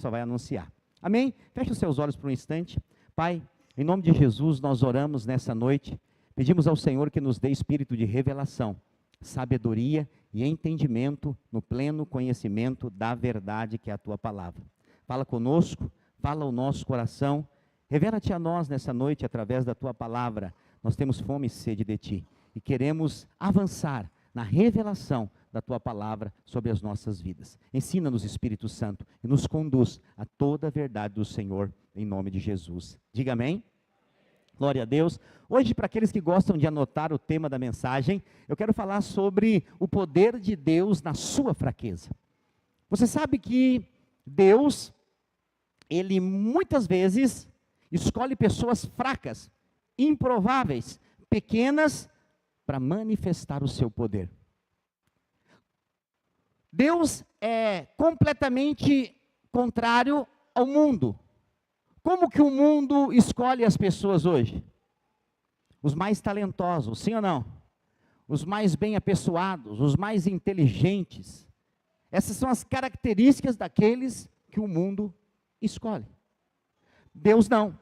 só vai anunciar. Amém? Feche os seus olhos por um instante. Pai, em nome de Jesus, nós oramos nessa noite. Pedimos ao Senhor que nos dê espírito de revelação, sabedoria e entendimento no pleno conhecimento da verdade que é a Tua palavra. Fala conosco, fala o nosso coração. Revela-te a nós nessa noite através da Tua palavra. Nós temos fome e sede de Ti e queremos avançar na revelação da Tua palavra sobre as nossas vidas. Ensina-nos, Espírito Santo, e nos conduz a toda a verdade do Senhor, em nome de Jesus. Diga amém. Glória a Deus. Hoje, para aqueles que gostam de anotar o tema da mensagem, eu quero falar sobre o poder de Deus na sua fraqueza. Você sabe que Deus, Ele muitas vezes escolhe pessoas fracas, improváveis, pequenas, para manifestar o seu poder. Deus é completamente contrário ao mundo. Como que o mundo escolhe as pessoas hoje? Os mais talentosos, sim ou não? Os mais bem apessoados, os mais inteligentes. Essas são as características daqueles que o mundo escolhe. Deus não.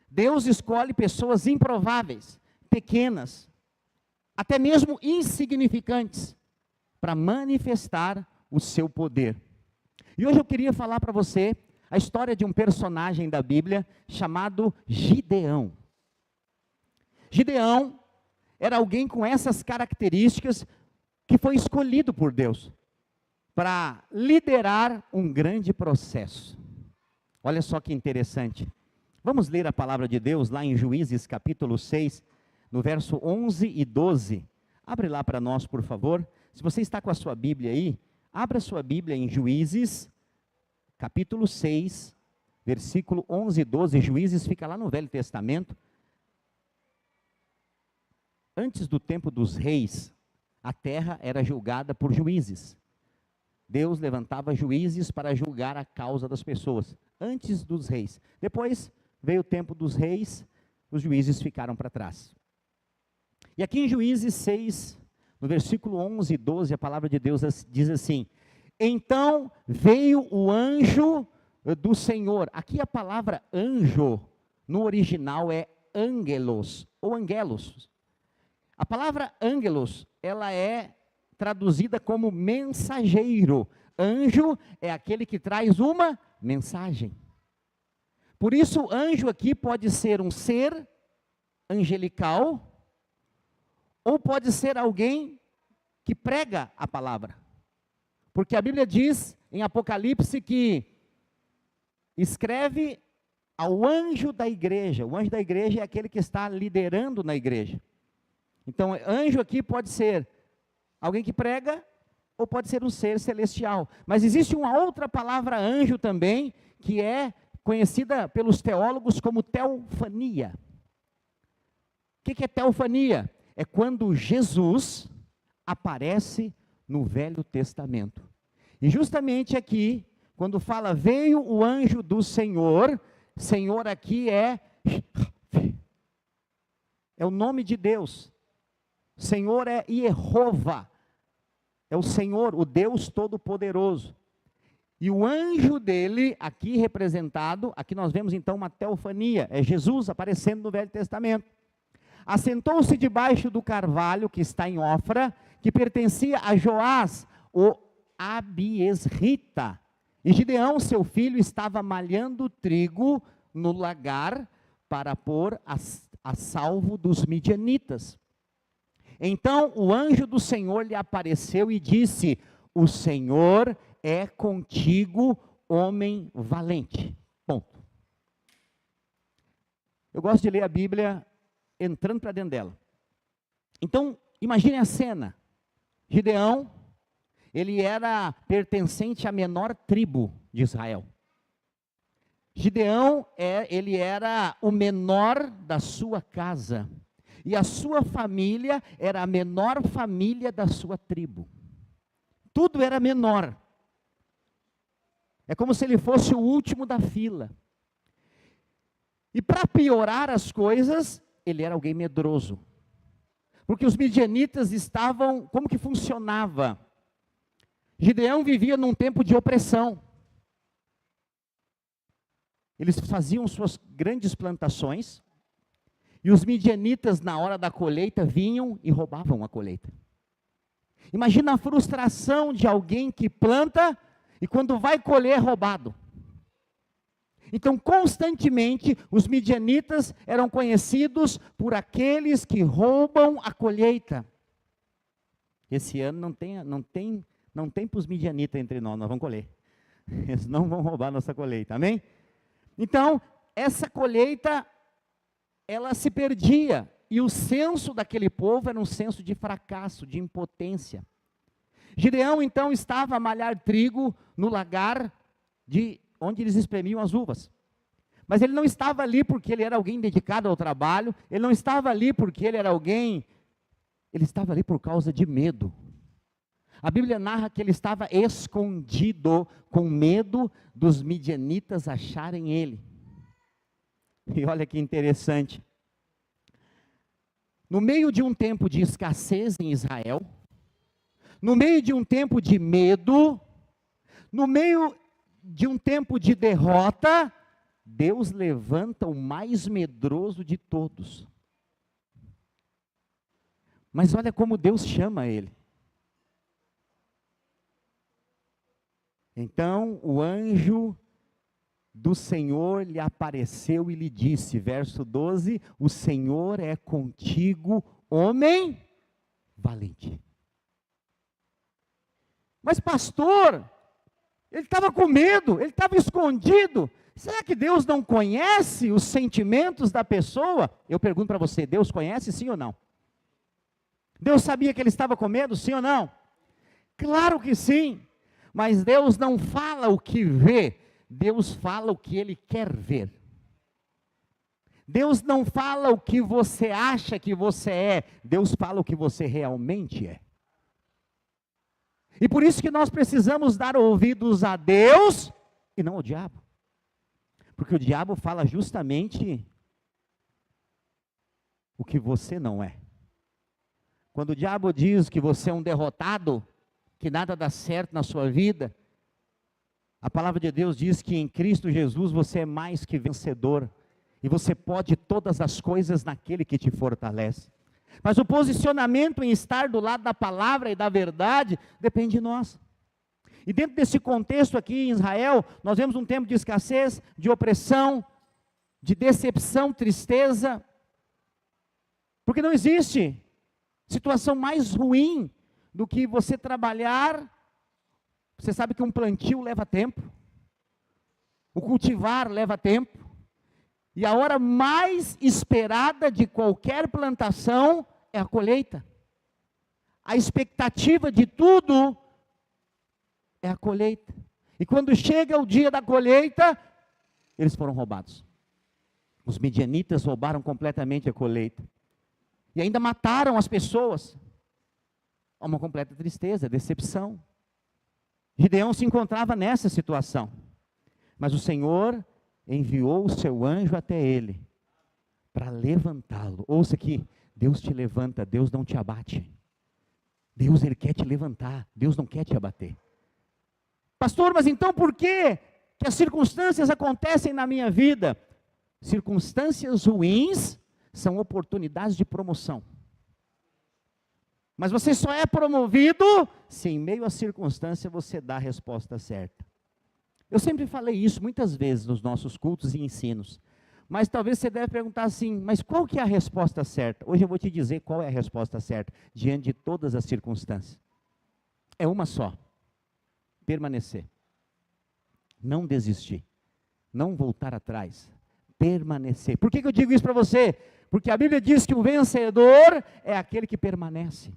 Deus escolhe pessoas improváveis, pequenas, até mesmo insignificantes, para manifestar o seu poder. E hoje eu queria falar para você a história de um personagem da Bíblia chamado Gideão. Gideão era alguém com essas características que foi escolhido por Deus para liderar um grande processo. Olha só que interessante. Vamos ler a palavra de Deus lá em Juízes capítulo 6, no verso 11 e 12. Abre lá para nós, por favor. Se você está com a sua Bíblia aí, abra a sua Bíblia em Juízes capítulo 6, versículo 11 e 12. Juízes fica lá no Velho Testamento. Antes do tempo dos reis, a terra era julgada por juízes. Deus levantava juízes para julgar a causa das pessoas, antes dos reis. Depois veio o tempo dos reis, os juízes ficaram para trás. E aqui em Juízes 6, no versículo 11 e 12, a palavra de Deus diz assim: então veio o anjo do Senhor. Aqui a palavra anjo, no original é angelos, ou angelos. A palavra angelos, ela é traduzida como mensageiro. Anjo é aquele que traz uma mensagem. Por isso, anjo aqui pode ser um ser angelical, ou pode ser alguém que prega a palavra. Porque a Bíblia diz em Apocalipse que escreve ao anjo da igreja. O anjo da igreja é aquele que está liderando na igreja. Então, anjo aqui pode ser alguém que prega, ou pode ser um ser celestial. Mas existe uma outra palavra anjo também, que é conhecida pelos teólogos como teofania. O que é teofania? É quando Jesus aparece no Velho Testamento. E justamente aqui, quando fala veio o anjo do Senhor, Senhor aqui é o nome de Deus. Senhor é Jeová, é o Senhor, o Deus Todo-Poderoso. E o anjo dele, aqui representado, aqui nós vemos então uma teofania, é Jesus aparecendo no Velho Testamento. Assentou-se debaixo do carvalho que está em Ofra, que pertencia a Joás, o Abiesrita. E Gideão, seu filho, estava malhando trigo no lagar para pôr a salvo dos midianitas. Então o anjo do Senhor lhe apareceu e disse: o Senhor é contigo, homem valente. Ponto. Eu gosto de ler a Bíblia entrando para dentro dela. Então, imagine a cena. Gideão, ele era pertencente à menor tribo de Israel. Gideão, ele era o menor da sua casa. E a sua família era a menor família da sua tribo. Tudo era menor. É como se ele fosse o último da fila. E para piorar as coisas, ele era alguém medroso. Porque os midianitas estavam, como que funcionava? Gideão vivia num tempo de opressão. eles faziam suas grandes plantações, e os midianitas, na hora da colheita, vinham e roubavam a colheita. Imagina a frustração de alguém que planta, e quando vai colher é roubado. Então, constantemente, os midianitas eram conhecidos por aqueles que roubam a colheita. Esse ano não tem para os midianitas entre nós vamos colher. Eles não vão roubar nossa colheita, amém? Então, essa colheita, ela se perdia, e o senso daquele povo era um senso de fracasso, de impotência. Gideão, então, estava a malhar trigo no lagar onde eles espremiam as uvas. Mas ele não estava ali porque ele era alguém dedicado ao trabalho, ele não estava ali porque ele era alguém, ele estava ali por causa de medo. A Bíblia narra que ele estava escondido, com medo dos midianitas acharem ele. E olha que interessante. No meio de um tempo de escassez em Israel, no meio de um tempo de medo, no meio de um tempo de derrota, Deus levanta o mais medroso de todos. Mas olha como Deus chama ele. Então o anjo do Senhor lhe apareceu e lhe disse, verso 12, o Senhor é contigo, homem valente. Mas pastor, ele estava com medo, ele estava escondido. Será que Deus não conhece os sentimentos da pessoa? Eu pergunto para você, Deus conhece sim ou não? Deus sabia que ele estava com medo, sim ou não? Claro que sim, mas Deus não fala o que vê, Deus fala o que Ele quer ver. Deus não fala o que você acha que você é, Deus fala o que você realmente é. E por isso que nós precisamos dar ouvidos a Deus e não ao diabo. Porque o diabo fala justamente o que você não é. Quando o diabo diz que você é um derrotado, que nada dá certo na sua vida, a palavra de Deus diz que em Cristo Jesus você é mais que vencedor, e você pode todas as coisas naquele que te fortalece. Mas o posicionamento em estar do lado da palavra e da verdade, depende de nós. E dentro desse contexto aqui em Israel, nós vemos um tempo de escassez, de opressão, de decepção, tristeza, porque não existe situação mais ruim do que você trabalhar. Você sabe que um plantio leva tempo, o cultivar leva tempo, e a hora mais esperada de qualquer plantação é a colheita. A expectativa de tudo é a colheita. E quando chega o dia da colheita, eles foram roubados. Os midianitas roubaram completamente a colheita. E ainda mataram as pessoas. Uma completa tristeza, decepção. Gideão se encontrava nessa situação. Mas o Senhor enviou o seu anjo até ele, para levantá-lo. Ouça aqui, Deus te levanta, Deus não te abate. Deus, Ele quer te levantar, Deus não quer te abater. Pastor, mas então por que as circunstâncias acontecem na minha vida? Circunstâncias ruins são oportunidades de promoção. Mas você só é promovido se em meio à circunstância você dá a resposta certa. Eu sempre falei isso muitas vezes nos nossos cultos e ensinos. Mas talvez você deve perguntar assim, mas qual que é a resposta certa? Hoje eu vou te dizer qual é a resposta certa, diante de todas as circunstâncias. É uma só: permanecer. Não desistir. Não voltar atrás. Permanecer. Por que eu digo isso para você? Porque a Bíblia diz que o vencedor é aquele que permanece.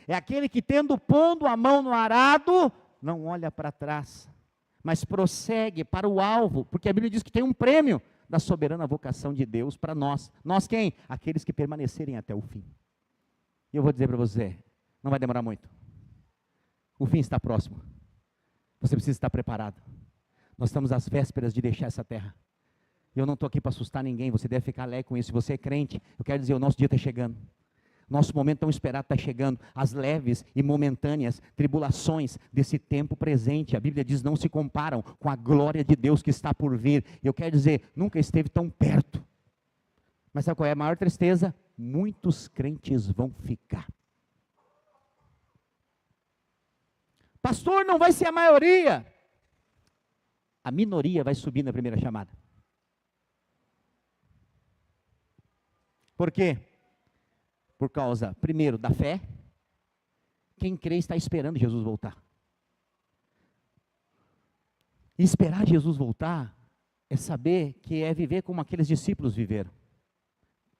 É aquele que, tendo pondo a mão no arado, não olha para trás, mas prossegue para o alvo, porque a Bíblia diz que tem um prêmio da soberana vocação de Deus para nós. Nós quem? Aqueles que permanecerem até o fim. E eu vou dizer para você, não vai demorar muito. O fim está próximo. Você precisa estar preparado. Nós estamos às vésperas de deixar essa terra. Eu não estou aqui para assustar ninguém, você deve ficar alegre com isso. Se você é crente, eu quero dizer, o nosso dia está chegando. Nosso momento tão esperado está chegando. As leves e momentâneas tribulações desse tempo presente, a Bíblia diz, não se comparam com a glória de Deus que está por vir. Eu quero dizer, nunca esteve tão perto. Mas sabe qual é a maior tristeza? Muitos crentes vão ficar. Pastor, não vai ser a maioria. A minoria vai subir na primeira chamada. Por quê? Por causa, primeiro, da fé. Quem crê está esperando Jesus voltar. E esperar Jesus voltar é saber que é viver como aqueles discípulos viveram.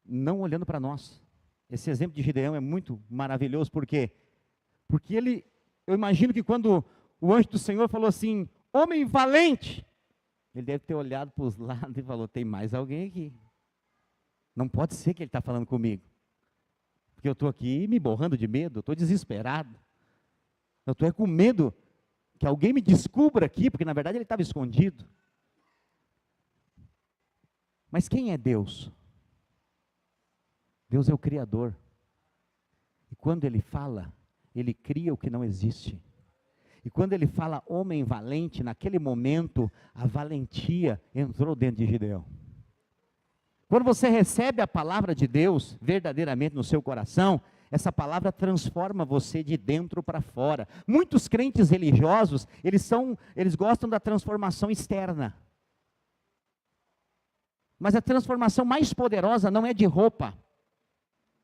Não olhando para nós. Esse exemplo de Gideão é muito maravilhoso, por quê? Porque eu imagino que quando o anjo do Senhor falou assim, homem valente, ele deve ter olhado para os lados e falou, tem mais alguém aqui. Não pode ser que ele está falando comigo. Porque eu estou aqui me borrando de medo, eu estou desesperado. Eu estou com medo que alguém me descubra aqui, porque na verdade ele estava escondido. Mas quem é Deus? Deus é o Criador. E quando Ele fala, Ele cria o que não existe. E quando Ele fala homem valente, naquele momento, a valentia entrou dentro de Gideão. Quando você recebe a palavra de Deus verdadeiramente no seu coração, essa palavra transforma você de dentro para fora. Muitos crentes religiosos, eles gostam da transformação externa. Mas a transformação mais poderosa não é de roupa,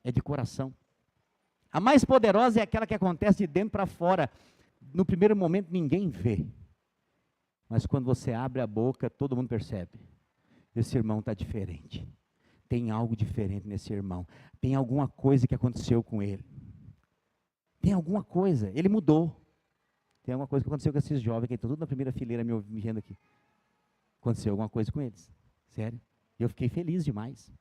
é de coração. A mais poderosa é aquela que acontece de dentro para fora. No primeiro momento ninguém vê. Mas quando você abre a boca, todo mundo percebe. Esse irmão está diferente. Tem algo diferente nesse irmão. Tem alguma coisa que aconteceu com ele. Tem alguma coisa. Ele mudou. Tem alguma coisa que aconteceu com esses jovens que estão tudo na primeira fileira me vendo aqui. Aconteceu alguma coisa com eles. Sério. Eu fiquei feliz demais.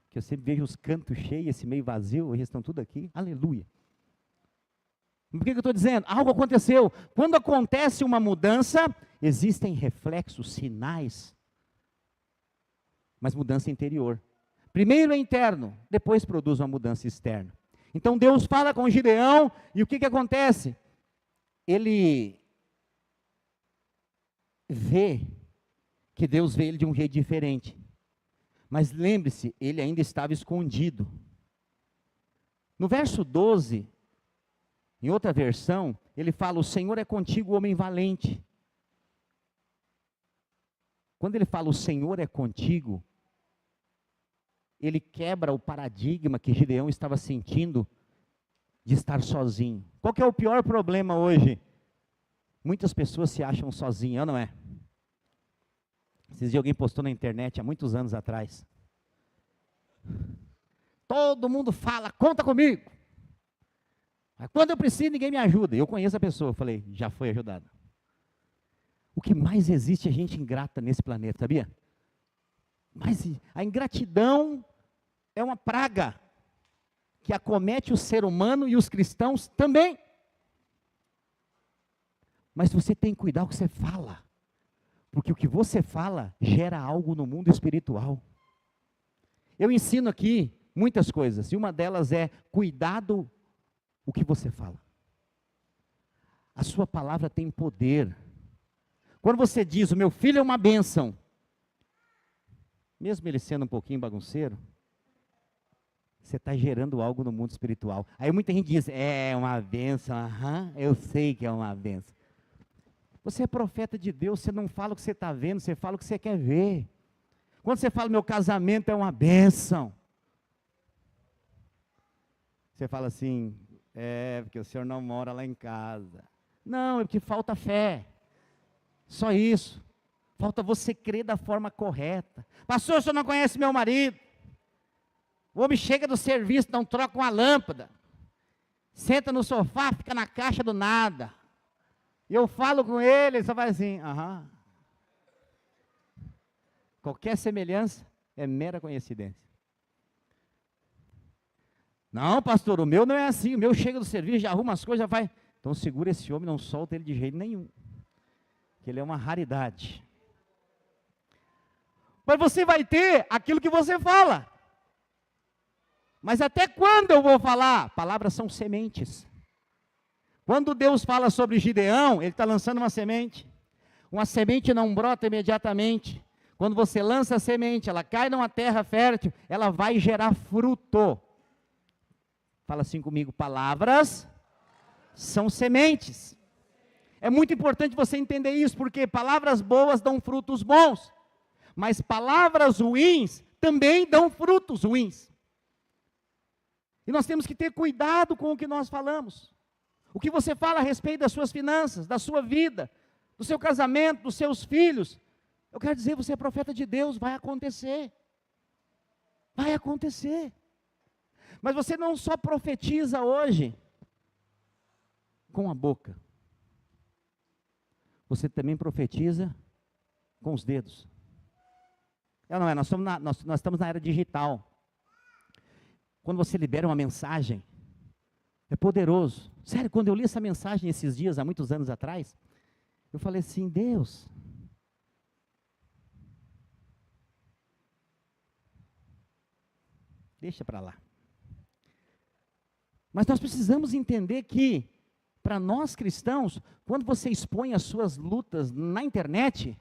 Que eu sempre vejo os cantos cheios, esse meio vazio, eles estão tudo aqui. Aleluia. Por que eu estou dizendo? Algo aconteceu. Quando acontece uma mudança, existem reflexos, sinais. Mas mudança interior. Primeiro é interno, depois produz uma mudança externa. Então Deus fala com Gideão, e o que acontece? Ele vê que Deus vê ele de um jeito diferente. Mas lembre-se, ele ainda estava escondido. No verso 12, em outra versão, ele fala, o Senhor é contigo, homem valente. Quando ele fala, o Senhor é contigo, ele quebra o paradigma que Gideão estava sentindo de estar sozinho. Qual que é o pior problema hoje? Muitas pessoas se acham sozinhas, não é? Esses dias alguém postou na internet, há muitos anos atrás. Todo mundo fala, conta comigo. Mas quando eu preciso, ninguém me ajuda. Eu conheço a pessoa, falei, já foi ajudado. O que mais existe é gente ingrata nesse planeta, sabia? Mas a ingratidão é uma praga que acomete o ser humano e os cristãos também. Mas você tem que cuidar o que você fala. Porque o que você fala gera algo no mundo espiritual. Eu ensino aqui muitas coisas, e uma delas é cuidado o que você fala. A sua palavra tem poder. Quando você diz, o meu filho é uma bênção, mesmo ele sendo um pouquinho bagunceiro, você está gerando algo no mundo espiritual. Aí muita gente diz, é uma bênção, eu sei que é uma bênção. Você é profeta de Deus, você não fala o que você está vendo, você fala o que você quer ver. Quando você fala, meu casamento é uma bênção, você fala assim, porque o senhor não mora lá em casa. Não, é porque falta fé. Só isso. Falta você crer da forma correta. Pastor, o senhor não conhece meu marido. O homem chega do serviço, não troca uma lâmpada. Senta no sofá, fica na caixa do nada. E eu falo com ele, ele só faz assim, Qualquer semelhança é mera coincidência. Não, pastor, o meu não é assim. O meu chega do serviço, já arruma as coisas, já vai. Então segura esse homem, não solta ele de jeito nenhum. Que ele é uma raridade. Mas você vai ter aquilo que você fala. Mas até quando eu vou falar? Palavras são sementes. Quando Deus fala sobre Gideão, Ele está lançando uma semente. Uma semente não brota imediatamente. Quando você lança a semente, ela cai numa terra fértil, ela vai gerar fruto. Fala assim comigo, palavras são sementes. É muito importante você entender isso, porque palavras boas dão frutos bons, mas palavras ruins também dão frutos ruins. E nós temos que ter cuidado com o que nós falamos. O que você fala a respeito das suas finanças, da sua vida, do seu casamento, dos seus filhos. Eu quero dizer, você é profeta de Deus, vai acontecer. Vai acontecer. Mas você não só profetiza hoje com a boca. Você também profetiza com os dedos. Não é? Nós estamos na era digital. Quando você libera uma mensagem, é poderoso. Sério, quando eu li essa mensagem esses dias, há muitos anos atrás, eu falei assim, Deus, deixa para lá. Mas nós precisamos entender que, para nós cristãos, quando você expõe as suas lutas na internet,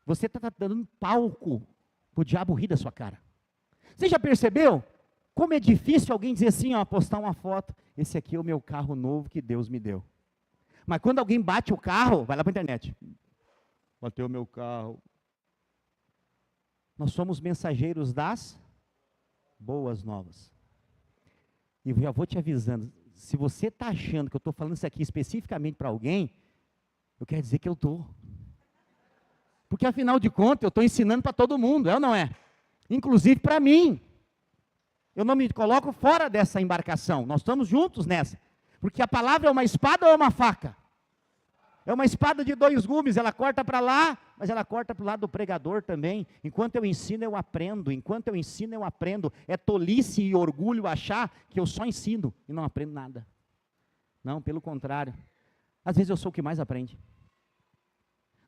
você está dando palco para o diabo rir da sua cara. Você já percebeu como é difícil alguém dizer assim, ó, postar uma foto, esse aqui é o meu carro novo que Deus me deu. Mas quando alguém bate o carro, vai lá para a internet. Bateu o meu carro. Nós somos mensageiros das boas novas. E já vou te avisando, se você está achando que eu estou falando isso aqui especificamente para alguém, eu quero dizer que eu estou. Porque afinal de contas, eu estou ensinando para todo mundo, é ou não é? Inclusive para mim. Eu não me coloco fora dessa embarcação, nós estamos juntos nessa. Porque a palavra é uma espada ou é uma faca? É uma espada de dois gumes, ela corta para lá, mas ela corta para o lado do pregador também. Enquanto eu ensino, eu aprendo. Enquanto eu ensino, eu aprendo. É tolice e orgulho achar que eu só ensino e não aprendo nada. Não, pelo contrário. Às vezes eu sou o que mais aprende.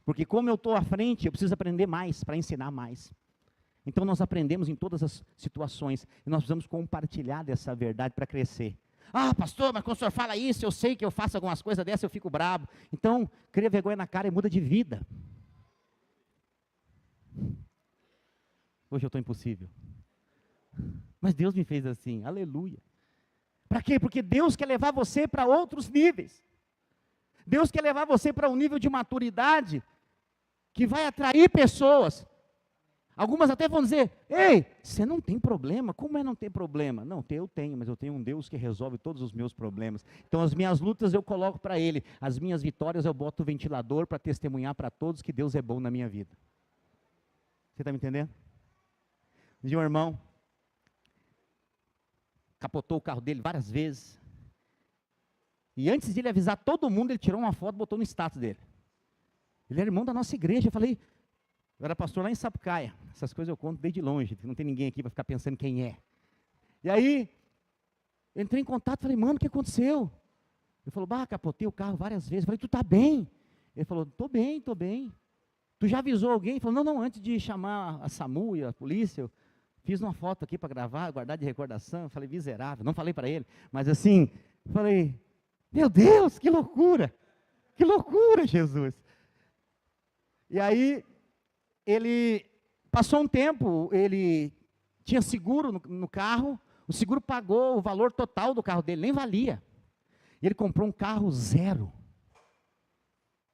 Porque como eu estou à frente, eu preciso aprender mais para ensinar mais. Então nós aprendemos em todas as situações. E nós precisamos compartilhar dessa verdade para crescer. Ah, pastor, mas quando o senhor fala isso, eu sei que eu faço algumas coisas dessas, eu fico bravo. Então, cria vergonha na cara e muda de vida. Hoje eu estou impossível. Mas Deus me fez assim, aleluia. Para quê? Porque Deus quer levar você para outros níveis. Deus quer levar você para um nível de maturidade que vai atrair pessoas. Algumas até vão dizer, ei, você não tem problema, como é não ter problema? Não, eu tenho, mas eu tenho um Deus que resolve todos os meus problemas. Então as minhas lutas eu coloco para Ele, as minhas vitórias eu boto o ventilador para testemunhar para todos que Deus é bom na minha vida. Você está me entendendo? Um dia um irmão capotou o carro dele várias vezes, e antes de ele avisar todo mundo, ele tirou uma foto e botou no status dele. Ele era irmão da nossa igreja, eu falei... Eu era pastor lá em Sapucaia, essas coisas eu conto desde longe, não tem ninguém aqui para ficar pensando quem é. E aí, entrei em contato, falei, mano, o que aconteceu? Ele falou, capotei o carro várias vezes. Eu falei, tu tá bem? Ele falou, tô bem. Tu já avisou alguém? Ele falou, não, antes de chamar a SAMU e a polícia, eu fiz uma foto aqui para gravar, guardar de recordação. Eu falei, miserável, não falei para ele, mas assim, falei, meu Deus, que loucura, Jesus. E aí, ele passou um tempo, ele tinha seguro no carro, o seguro pagou o valor total do carro dele, nem valia. E ele comprou um carro zero.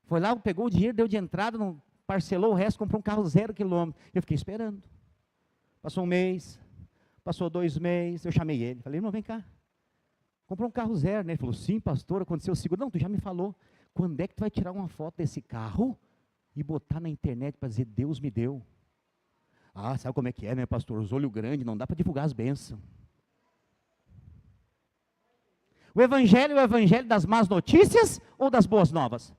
Foi lá, pegou o dinheiro, deu de entrada, parcelou o resto, comprou um carro 0 quilômetro. Eu fiquei esperando. Passou um mês, passou 2 meses, eu chamei ele, falei, irmão, vem cá. Comprou um carro zero, né? Ele falou, sim, pastor, aconteceu o seguro. Não, tu já me falou. Quando é que tu vai tirar uma foto desse carro e botar na internet para dizer, Deus me deu? Ah, sabe como é que é, né, pastor? Os olhos grandes, não dá para divulgar as bênçãos. O evangelho é o evangelho das más notícias ou das boas novas?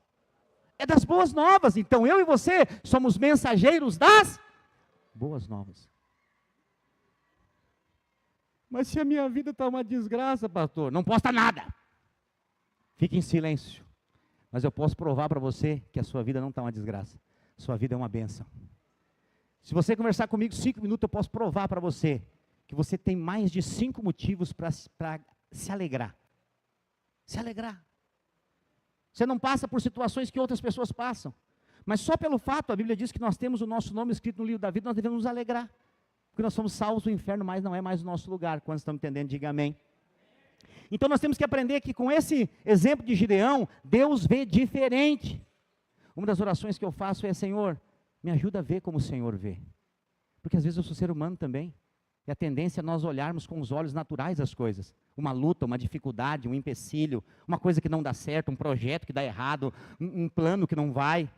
É das boas novas. Então eu e você somos mensageiros das boas novas. Mas se a minha vida está uma desgraça, pastor, não posta nada. Fique em silêncio. Mas eu posso provar para você que a sua vida não está uma desgraça. Sua vida é uma bênção. Se você conversar comigo 5 minutos, eu posso provar para você que você tem mais de 5 motivos para se alegrar. Se alegrar. Você não passa por situações que outras pessoas passam. Mas só pelo fato, a Bíblia diz que nós temos o nosso nome escrito no livro da vida, nós devemos nos alegrar. Porque nós somos salvos do inferno, mas não é mais o nosso lugar. Quando estamos entendendo, diga amém. Então nós temos que aprender que com esse exemplo de Gideão, Deus vê diferente. Uma das orações que eu faço é: Senhor, me ajuda a ver como o Senhor vê. Porque às vezes eu sou ser humano também. E a tendência é nós olharmos com os olhos naturais as coisas. Uma luta, uma dificuldade, um empecilho, uma coisa que não dá certo, um projeto que dá errado, um plano que não vai.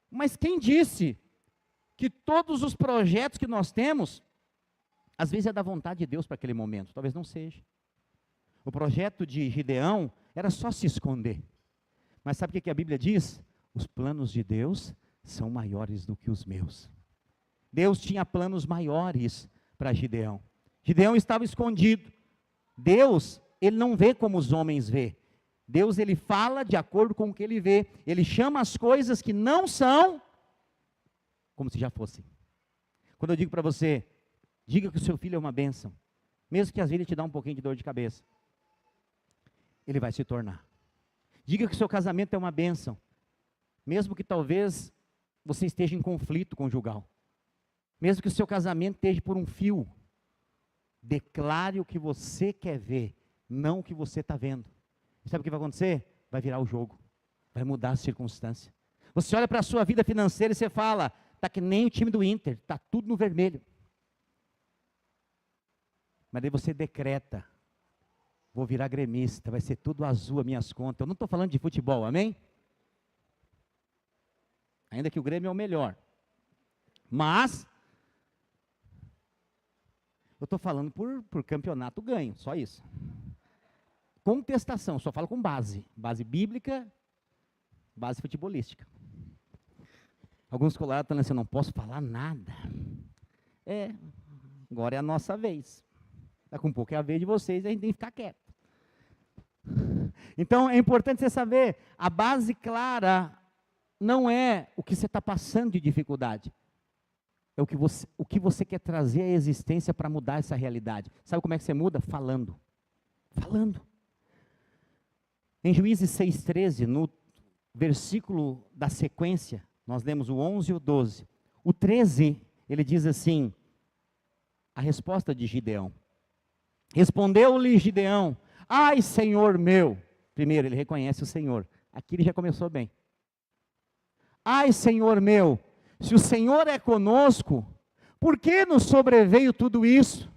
Mas quem disse que todos os projetos que nós temos, às vezes é da vontade de Deus para aquele momento? Talvez não seja. O projeto de Gideão era só se esconder. Mas sabe o que a Bíblia diz? Os planos de Deus são maiores do que os meus. Deus tinha planos maiores para Gideão. Gideão estava escondido. Deus, ele não vê como os homens vê. Deus, ele fala de acordo com o que ele vê. Ele chama as coisas que não são como se já fossem. Quando eu digo para você, diga que o seu filho é uma bênção, mesmo que às vezes ele te dá um pouquinho de dor de cabeça, ele vai se tornar. Diga que o seu casamento é uma bênção, mesmo que talvez você esteja em conflito conjugal. Mesmo que o seu casamento esteja por um fio, declare o que você quer ver, não o que você está vendo. E sabe o que vai acontecer? Vai virar o jogo, vai mudar a circunstância. Você olha para a sua vida financeira e você fala, está que nem o time do Inter, está tudo no vermelho. Mas daí você decreta, vou virar gremista, vai ser tudo azul as minhas contas. Eu não estou falando de futebol, amém? Ainda que o Grêmio é o melhor. Mas eu estou falando por campeonato ganho, só isso. Contestação, só falo com base. Base bíblica, base futebolística. Alguns colados estão assim, eu não posso falar nada. Agora é a nossa vez. Daqui a pouco é a vez de vocês, a gente tem que ficar quieto. Então é importante você saber, a base clara não é o que você está passando de dificuldade. É o que você quer trazer à existência para mudar essa realidade. Sabe como é que você muda? Falando. Falando. Em Juízes 6,13, no versículo da sequência, nós lemos o 11 e o 12. O 13, ele diz assim, a resposta de Gideão. Respondeu-lhe Gideão, ai Senhor meu. Primeiro, ele reconhece o Senhor. Aqui ele já começou bem. Ai Senhor meu, se o Senhor é conosco, por que nos sobreveio tudo isso?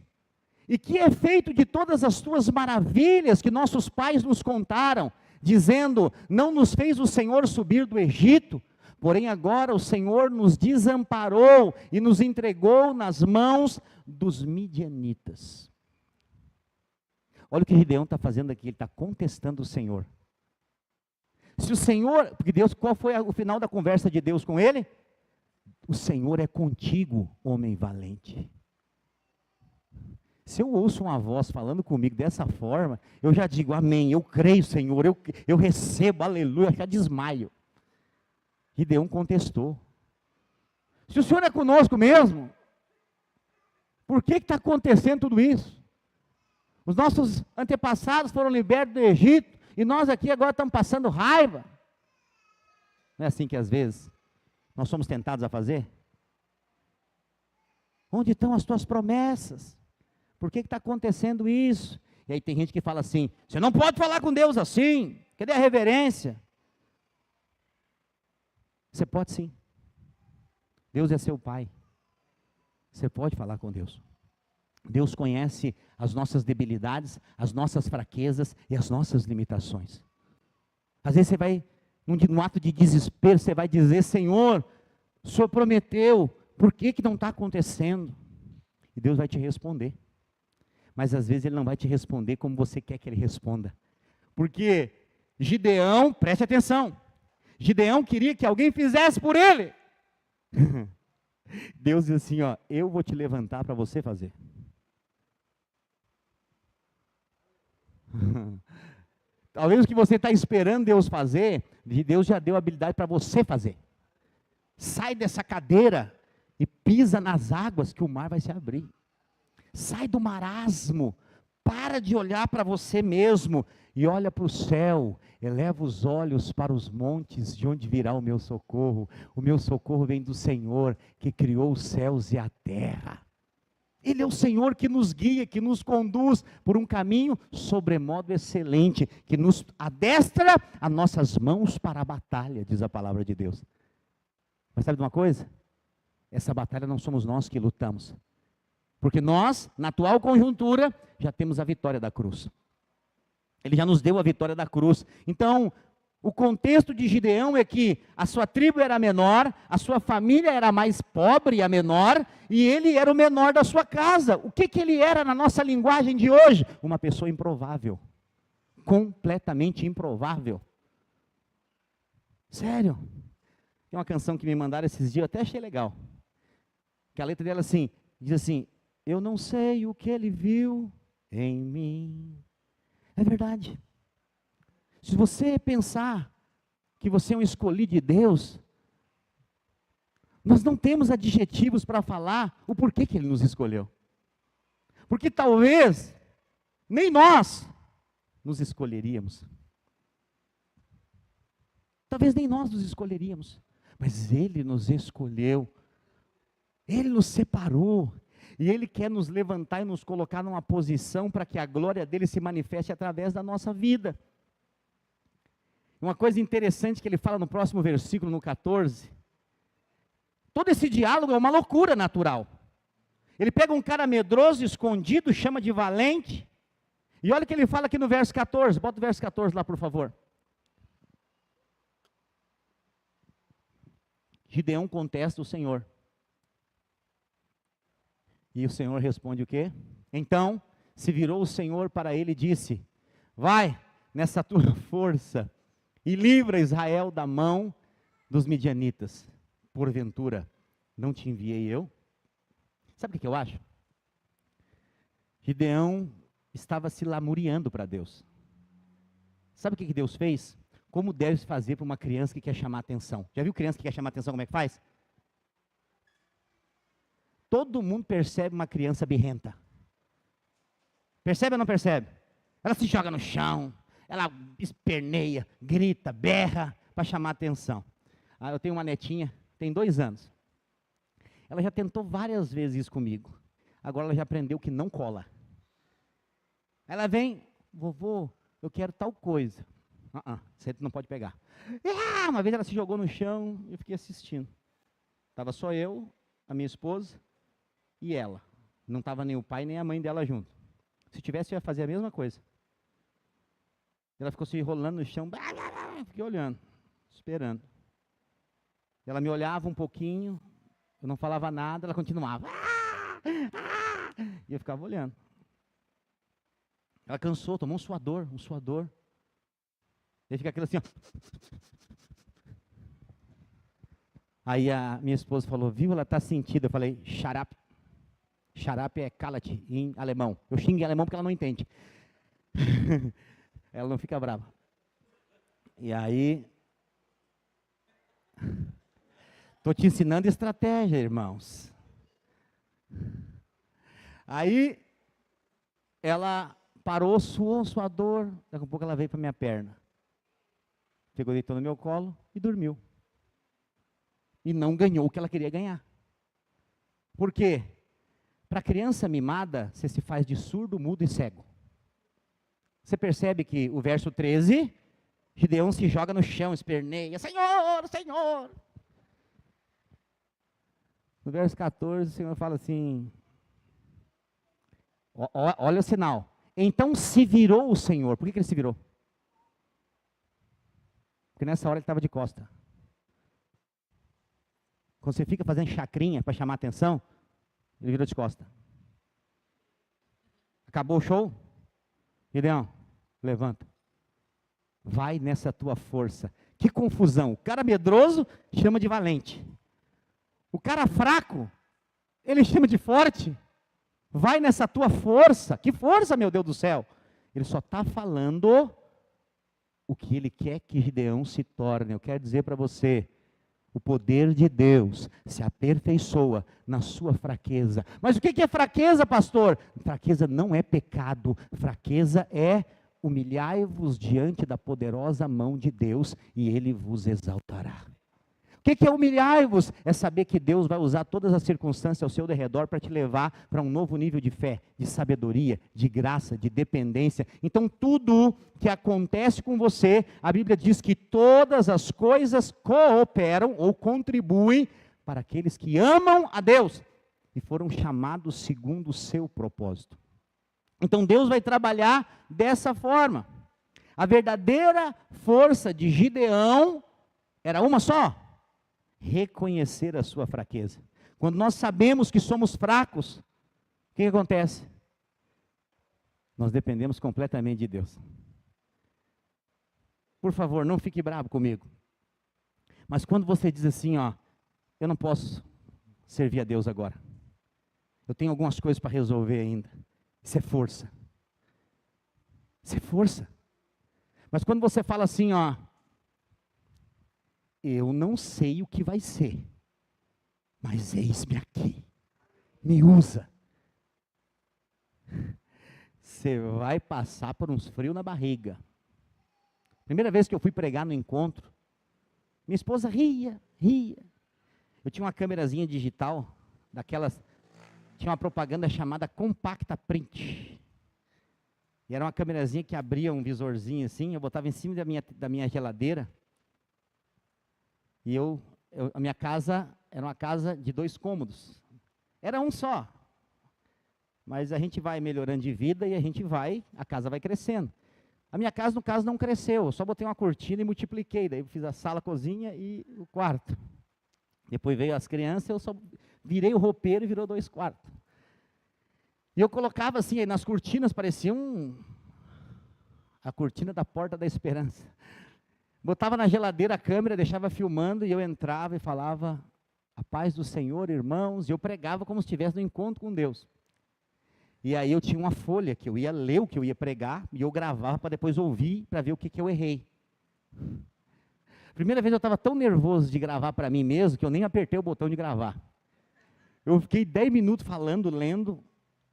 E que é feito de todas as tuas maravilhas que nossos pais nos contaram, dizendo, não nos fez o Senhor subir do Egito, porém agora o Senhor nos desamparou e nos entregou nas mãos dos midianitas. Olha o que Gideão está fazendo aqui, ele está contestando o Senhor. Se o Senhor, porque Deus, qual foi o final da conversa de Deus com ele? O Senhor é contigo, homem valente. Se eu ouço uma voz falando comigo dessa forma, eu já digo, amém, eu creio, Senhor, eu recebo, aleluia, já desmaio. Gideão contestou. Se o Senhor é conosco mesmo, por que está acontecendo tudo isso? Os nossos antepassados foram libertos do Egito, e nós aqui agora estamos passando raiva. Não é assim que às vezes nós somos tentados a fazer? Onde estão as tuas promessas? Por que está acontecendo isso? E aí tem gente que fala assim, você não pode falar com Deus assim, cadê a reverência? Você pode sim. Deus é seu Pai. Você pode falar com Deus. Deus conhece as nossas debilidades, as nossas fraquezas e as nossas limitações. Às vezes você vai, num ato de desespero, você vai dizer, Senhor, o Senhor prometeu, por que não está acontecendo? E Deus vai te responder. Mas às vezes Ele não vai te responder como você quer que Ele responda. Porque Gideão, preste atenção, Gideão queria que alguém fizesse por ele. Deus diz assim, ó, eu vou te levantar para você fazer. Talvez o que você está esperando Deus fazer, Deus já deu habilidade para você fazer. Sai dessa cadeira e pisa nas águas que o mar vai se abrir. Sai do marasmo. Para de olhar para você mesmo e olha para o céu. Eleva os olhos para os montes, de onde virá o meu socorro. O meu socorro vem do Senhor, que criou os céus e a terra. Ele é o Senhor que nos guia, que nos conduz por um caminho sobremodo excelente, que nos adestra as nossas mãos para a batalha, diz a palavra de Deus. Mas sabe de uma coisa? Essa batalha não somos nós que lutamos. Porque nós, na atual conjuntura, já temos a vitória da cruz. Ele já nos deu a vitória da cruz. Então, o contexto de Gideão é que a sua tribo era menor, a sua família era mais pobre e a menor, e ele era o menor da sua casa. O que ele era na nossa linguagem de hoje? Uma pessoa improvável. Completamente improvável. Sério. Tem uma canção que me mandaram esses dias, eu até achei legal. Que a letra dela diz assim, eu não sei o que ele viu em mim. É verdade. Se você pensar que você é um escolhido de Deus, nós não temos adjetivos para falar o porquê que Ele nos escolheu. Porque talvez nem nós nos escolheríamos. Talvez nem nós nos escolheríamos, mas Ele nos escolheu. Ele nos separou. E Ele quer nos levantar e nos colocar numa posição para que a glória dEle se manifeste através da nossa vida. Uma coisa interessante que ele fala no próximo versículo, no 14. Todo esse diálogo é uma loucura natural. Ele pega um cara medroso, escondido, chama de valente. E olha o que ele fala aqui no verso 14. Bota o verso 14 lá, por favor. Gideão contesta o Senhor. E o Senhor responde o quê? Então se virou o Senhor para ele e disse, vai nessa tua força e livra Israel da mão dos midianitas. Porventura, não te enviei eu? Sabe o que eu acho? Gideão estava se lamuriando para Deus. Sabe o que Deus fez? Como deve fazer para uma criança que quer chamar atenção? Já viu criança que quer chamar atenção, como é que faz? Todo mundo percebe uma criança birrenta. Percebe ou não percebe? Ela se joga no chão, ela esperneia, grita, berra, para chamar atenção. Eu tenho uma netinha, tem 2 anos. Ela já tentou várias vezes isso comigo. Agora ela já aprendeu que não cola. Ela vem, vovô, eu quero tal coisa. Você não pode pegar. Uma vez ela se jogou no chão, eu fiquei assistindo. Estava só eu, a minha esposa e ela. Não estava nem o pai nem a mãe dela junto. Se tivesse, eu ia fazer a mesma coisa. Ela ficou se enrolando no chão, fiquei olhando, esperando. Ela me olhava um pouquinho, eu não falava nada, ela continuava. E eu ficava olhando. Ela cansou, tomou um suador. Aí fica aquilo assim, ó. Aí a minha esposa falou, viu, ela está sentida. Eu falei, shut up. Shut up é cala-te em alemão. Eu xingo em alemão porque ela não entende. Ela não fica brava. E aí, estou te ensinando estratégia, irmãos. Aí, ela parou, suou sua dor. Daqui a pouco ela veio para minha perna. Pegou, deitou no meu colo e dormiu. E não ganhou o que ela queria ganhar. Por quê? Para criança mimada, você se faz de surdo, mudo e cego. Você percebe que o verso 13, Gideão se joga no chão, esperneia, Senhor, Senhor. No verso 14, o Senhor fala assim, olha o sinal. Então se virou o Senhor. Por que ele se virou? Porque nessa hora ele estava de costa. Quando você fica fazendo chacrinha para chamar atenção, ele virou de costa. Acabou o show? Gideão, levanta. Vai nessa tua força. Que confusão. O cara medroso chama de valente. O cara fraco, ele chama de forte. Vai nessa tua força. Que força, meu Deus do céu. Ele só está falando o que ele quer que Gideão se torne. Eu quero dizer para você, O poder de Deus se aperfeiçoa na sua fraqueza. Mas o que é fraqueza, pastor? Fraqueza não é pecado. Fraqueza é humilhai-vos diante da poderosa mão de Deus e Ele vos exaltará. O que é humilhai-vos? É saber que Deus vai usar todas as circunstâncias ao seu derredor para te levar para um novo nível de fé, de sabedoria, de graça, de dependência. Então tudo que acontece com você, a Bíblia diz que todas as coisas cooperam ou contribuem para aqueles que amam a Deus e foram chamados segundo o seu propósito. Então Deus vai trabalhar dessa forma. A verdadeira força de Gideão era uma só: reconhecer a sua fraqueza. Quando nós sabemos que somos fracos, o que acontece? Nós dependemos completamente de Deus. Por favor, não fique bravo comigo. Mas quando você diz assim, ó, eu não posso servir a Deus agora. Eu tenho algumas coisas para resolver ainda. Isso é força. Isso é força. Mas quando você fala assim, ó, eu não sei o que vai ser, mas eis-me aqui, me usa. Você vai passar por uns frios na barriga. Primeira vez que eu fui pregar no encontro, minha esposa ria. Eu tinha uma câmerazinha digital, daquelas, tinha uma propaganda chamada Compacta Print. E era uma câmerazinha que abria um visorzinho assim, eu botava em cima da minha geladeira. E a minha casa era uma casa de 2 cômodos. Era um só. Mas a gente vai melhorando de vida e a casa vai crescendo. A minha casa, no caso, não cresceu. Eu só botei uma cortina e multipliquei. Daí eu fiz a sala, a cozinha e o quarto. Depois veio as crianças, eu só virei o roupeiro e virou 2 quartos. E eu colocava assim, aí nas cortinas, parecia a cortina da Porta da Esperança. Botava na geladeira a câmera, deixava filmando e eu entrava e falava, a paz do Senhor, irmãos, e eu pregava como se estivesse no encontro com Deus. E aí eu tinha uma folha que eu ia ler o que eu ia pregar, e eu gravava para depois ouvir, para ver o que eu errei. Primeira vez eu estava tão nervoso de gravar para mim mesmo, que eu nem apertei o botão de gravar. Eu fiquei 10 minutos falando, lendo,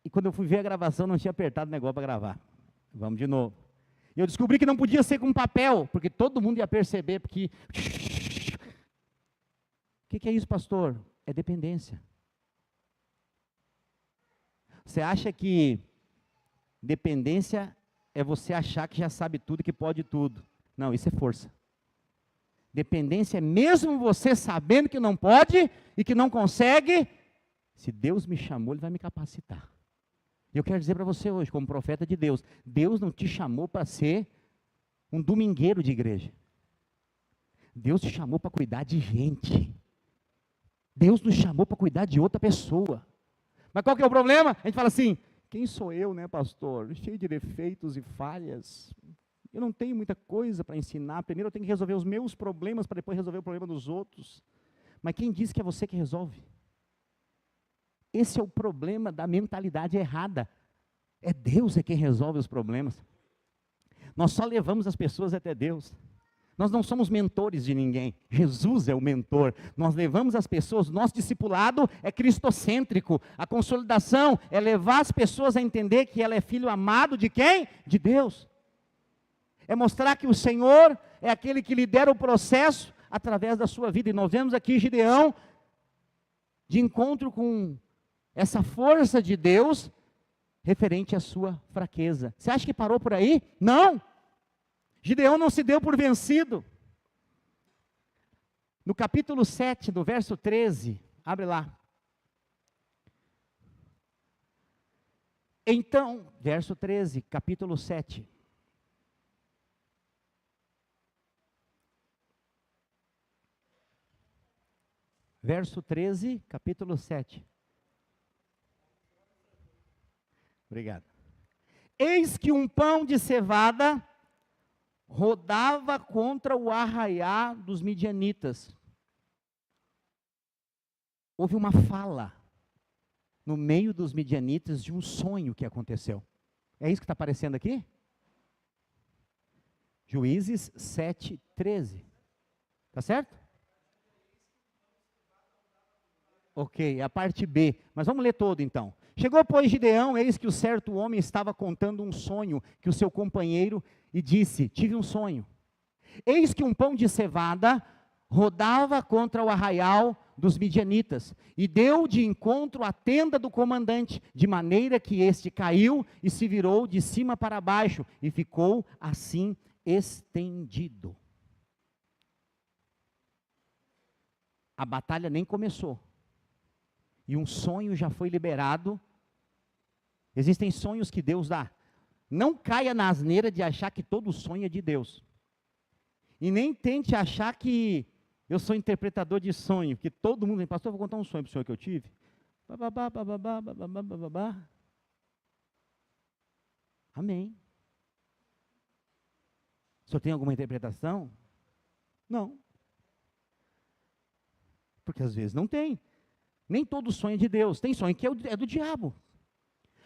e quando eu fui ver a gravação, não tinha apertado o negócio para gravar. Vamos de novo. E eu descobri que não podia ser com papel, porque todo mundo ia perceber, porque... O que é isso, pastor? É dependência. Você acha que dependência é você achar que já sabe tudo, que pode tudo. Não, isso é força. Dependência é mesmo você sabendo que não pode e que não consegue, se Deus me chamou, Ele vai me capacitar. E eu quero dizer para você hoje, como profeta de Deus, Deus não te chamou para ser um domingueiro de igreja. Deus te chamou para cuidar de gente. Deus nos chamou para cuidar de outra pessoa. Mas qual que é o problema? A gente fala assim, quem sou eu, né, pastor? Cheio de defeitos e falhas. Eu não tenho muita coisa para ensinar. Primeiro eu tenho que resolver os meus problemas para depois resolver o problema dos outros. Mas quem disse que é você que resolve? Esse é o problema da mentalidade errada. É Deus quem resolve os problemas. Nós só levamos as pessoas até Deus. Nós não somos mentores de ninguém. Jesus é o mentor. Nós levamos as pessoas, nosso discipulado é cristocêntrico. A consolidação é levar as pessoas a entender que ela é filho amado de quem? De Deus. É mostrar que o Senhor é aquele que lidera o processo através da sua vida. E nós vemos aqui Gideão, de encontro com essa força de Deus, referente à sua fraqueza. Você acha que parou por aí? Não! Gideão não se deu por vencido. No capítulo 7, no verso 13, abre lá. Então, verso 13, capítulo 7. Verso 13, capítulo 7. Obrigado. Eis que um pão de cevada rodava contra o arraiá dos midianitas. Houve uma fala no meio dos midianitas de um sonho que aconteceu. É isso que está aparecendo aqui? Juízes 7, 13. Está certo? Ok, a parte B. Mas vamos ler todo então. Chegou, pois, Gideão, eis que o certo homem estava contando um sonho que o seu companheiro, e disse: tive um sonho. Eis que um pão de cevada rodava contra o arraial dos midianitas, e deu de encontro à tenda do comandante, de maneira que este caiu e se virou de cima para baixo, e ficou assim estendido. A batalha nem começou. E um sonho já foi liberado. Existem sonhos que Deus dá. Não caia na asneira de achar que todo sonho é de Deus. E nem tente achar que eu sou interpretador de sonho, que todo mundo vem, pastor, vou contar um sonho para o senhor que eu tive. Bababá, bababá, bababá, bababá. Amém. O senhor tem alguma interpretação? Não. Porque às vezes não tem. Nem todo sonho é de Deus. Tem sonho que é do diabo.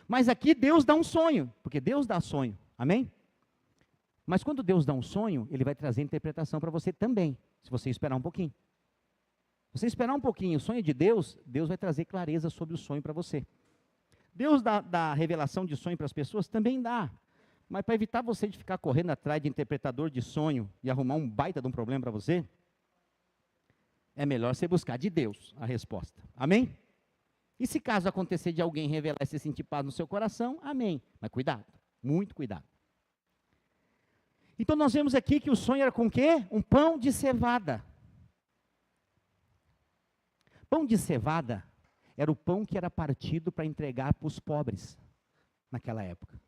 Mas aqui Deus dá um sonho, porque Deus dá sonho. Amém? Mas quando Deus dá um sonho, Ele vai trazer interpretação para você também, se você esperar um pouquinho. Se você esperar um pouquinho, o sonho de Deus, Deus vai trazer clareza sobre o sonho para você. Deus dá revelação de sonho para as pessoas? Também dá. Mas para evitar você de ficar correndo atrás de interpretador de sonho e arrumar um baita de um problema para você, é melhor você buscar de Deus a resposta. Amém? E se caso acontecer de alguém revelar e se sentir paz no seu coração, amém. Mas cuidado, muito cuidado. Então nós vemos aqui que o sonho era com o quê? Um pão de cevada. Pão de cevada era o pão que era partido para entregar para os pobres naquela época.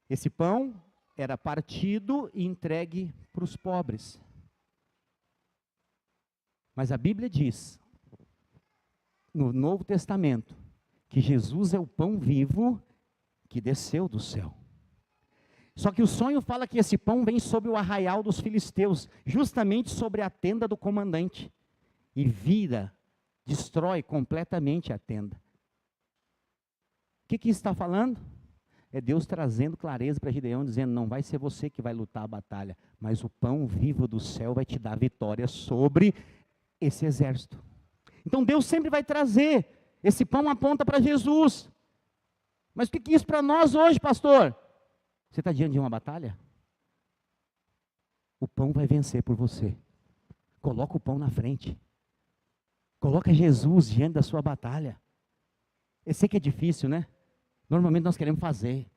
Esse pão era partido e entregue para os pobres. Mas a Bíblia diz, no Novo Testamento, que Jesus é o pão vivo que desceu do céu. Só que o sonho fala que esse pão vem sobre o arraial dos filisteus, justamente sobre a tenda do comandante, e vira, destrói completamente a tenda. O que isso está falando? É Deus trazendo clareza para Gideão, dizendo, não vai ser você que vai lutar a batalha, mas o pão vivo do céu vai te dar vitória sobre esse exército. Então Deus sempre vai trazer, esse pão aponta para Jesus. Mas o que é isso para nós hoje, pastor? Você está diante de uma batalha? O pão vai vencer por você. Coloca o pão na frente. Coloca Jesus diante da sua batalha. Eu sei que é difícil, né? Normalmente nós queremos fazer.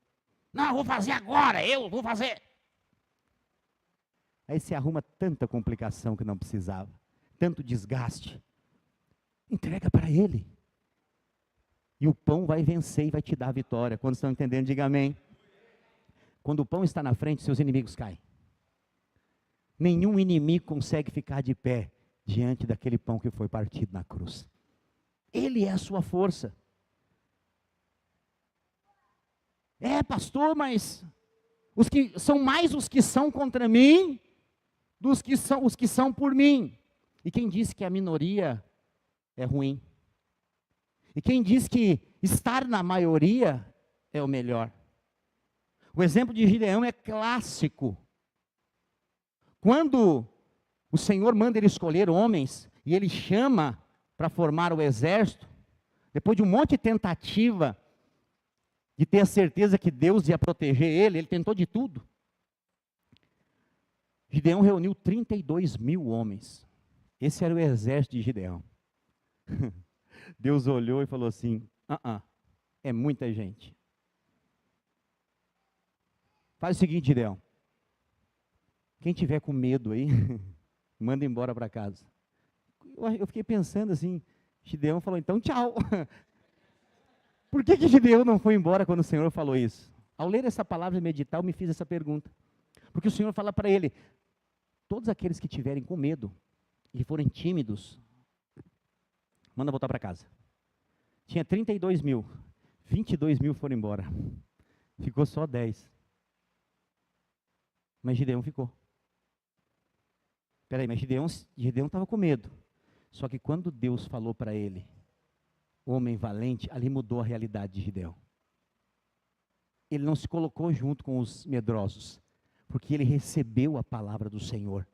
Não, eu vou fazer agora, eu vou fazer. Aí você arruma tanta complicação que não precisava. Tanto desgaste. Entrega para Ele. E o pão vai vencer e vai te dar a vitória. Quando estão entendendo, diga amém. Quando o pão está na frente, seus inimigos caem. Nenhum inimigo consegue ficar de pé diante daquele pão que foi partido na cruz. Ele é a sua força. É, pastor, mas são mais os que são contra mim dos que são os que são por mim. E quem disse que a minoria é ruim? E quem diz que estar na maioria é o melhor? O exemplo de Gideão é clássico. Quando o Senhor manda ele escolher homens, e ele chama para formar o exército, depois de um monte de tentativa, de ter a certeza que Deus ia proteger ele tentou de tudo. Gideão reuniu 32 mil homens. Esse era o exército de Gideão. Deus olhou e falou assim, é muita gente. Faz o seguinte, Gideão. Quem tiver com medo aí, manda embora para casa. Eu fiquei pensando assim, Gideão falou, então tchau. Por que Gideão não foi embora quando o Senhor falou isso? Ao ler essa palavra e meditar, eu me fiz essa pergunta. Porque o Senhor fala para ele, todos aqueles que tiverem com medo e forem tímidos, manda voltar para casa. Tinha 32 mil, 22 mil foram embora. Ficou só 10. Mas Gideão ficou. Espera aí, mas Gideão estava com medo. Só que quando Deus falou para ele, homem valente, ali mudou a realidade de Gideão. Ele não se colocou junto com os medrosos, porque ele recebeu a palavra do Senhor.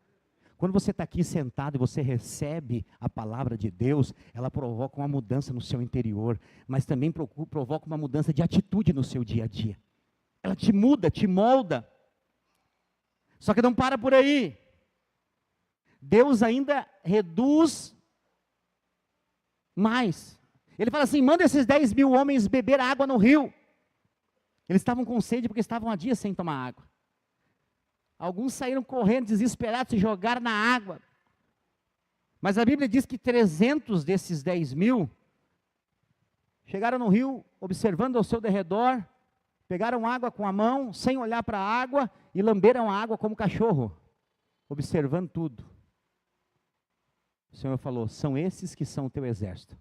Quando você está aqui sentado e você recebe a palavra de Deus, ela provoca uma mudança no seu interior, mas também provoca uma mudança de atitude no seu dia a dia. Ela te muda, te molda. Só que não para por aí. Deus ainda reduz mais. Ele fala assim: manda esses 10.000 homens beber água no rio. Eles estavam com sede porque estavam há dias sem tomar água. Alguns saíram correndo, desesperados, se jogaram na água. Mas a Bíblia diz que 300 desses 10.000 chegaram no rio, observando ao seu derredor, pegaram água com a mão, sem olhar para a água, e lamberam a água como cachorro, observando tudo. O Senhor falou: são esses que são o teu exército,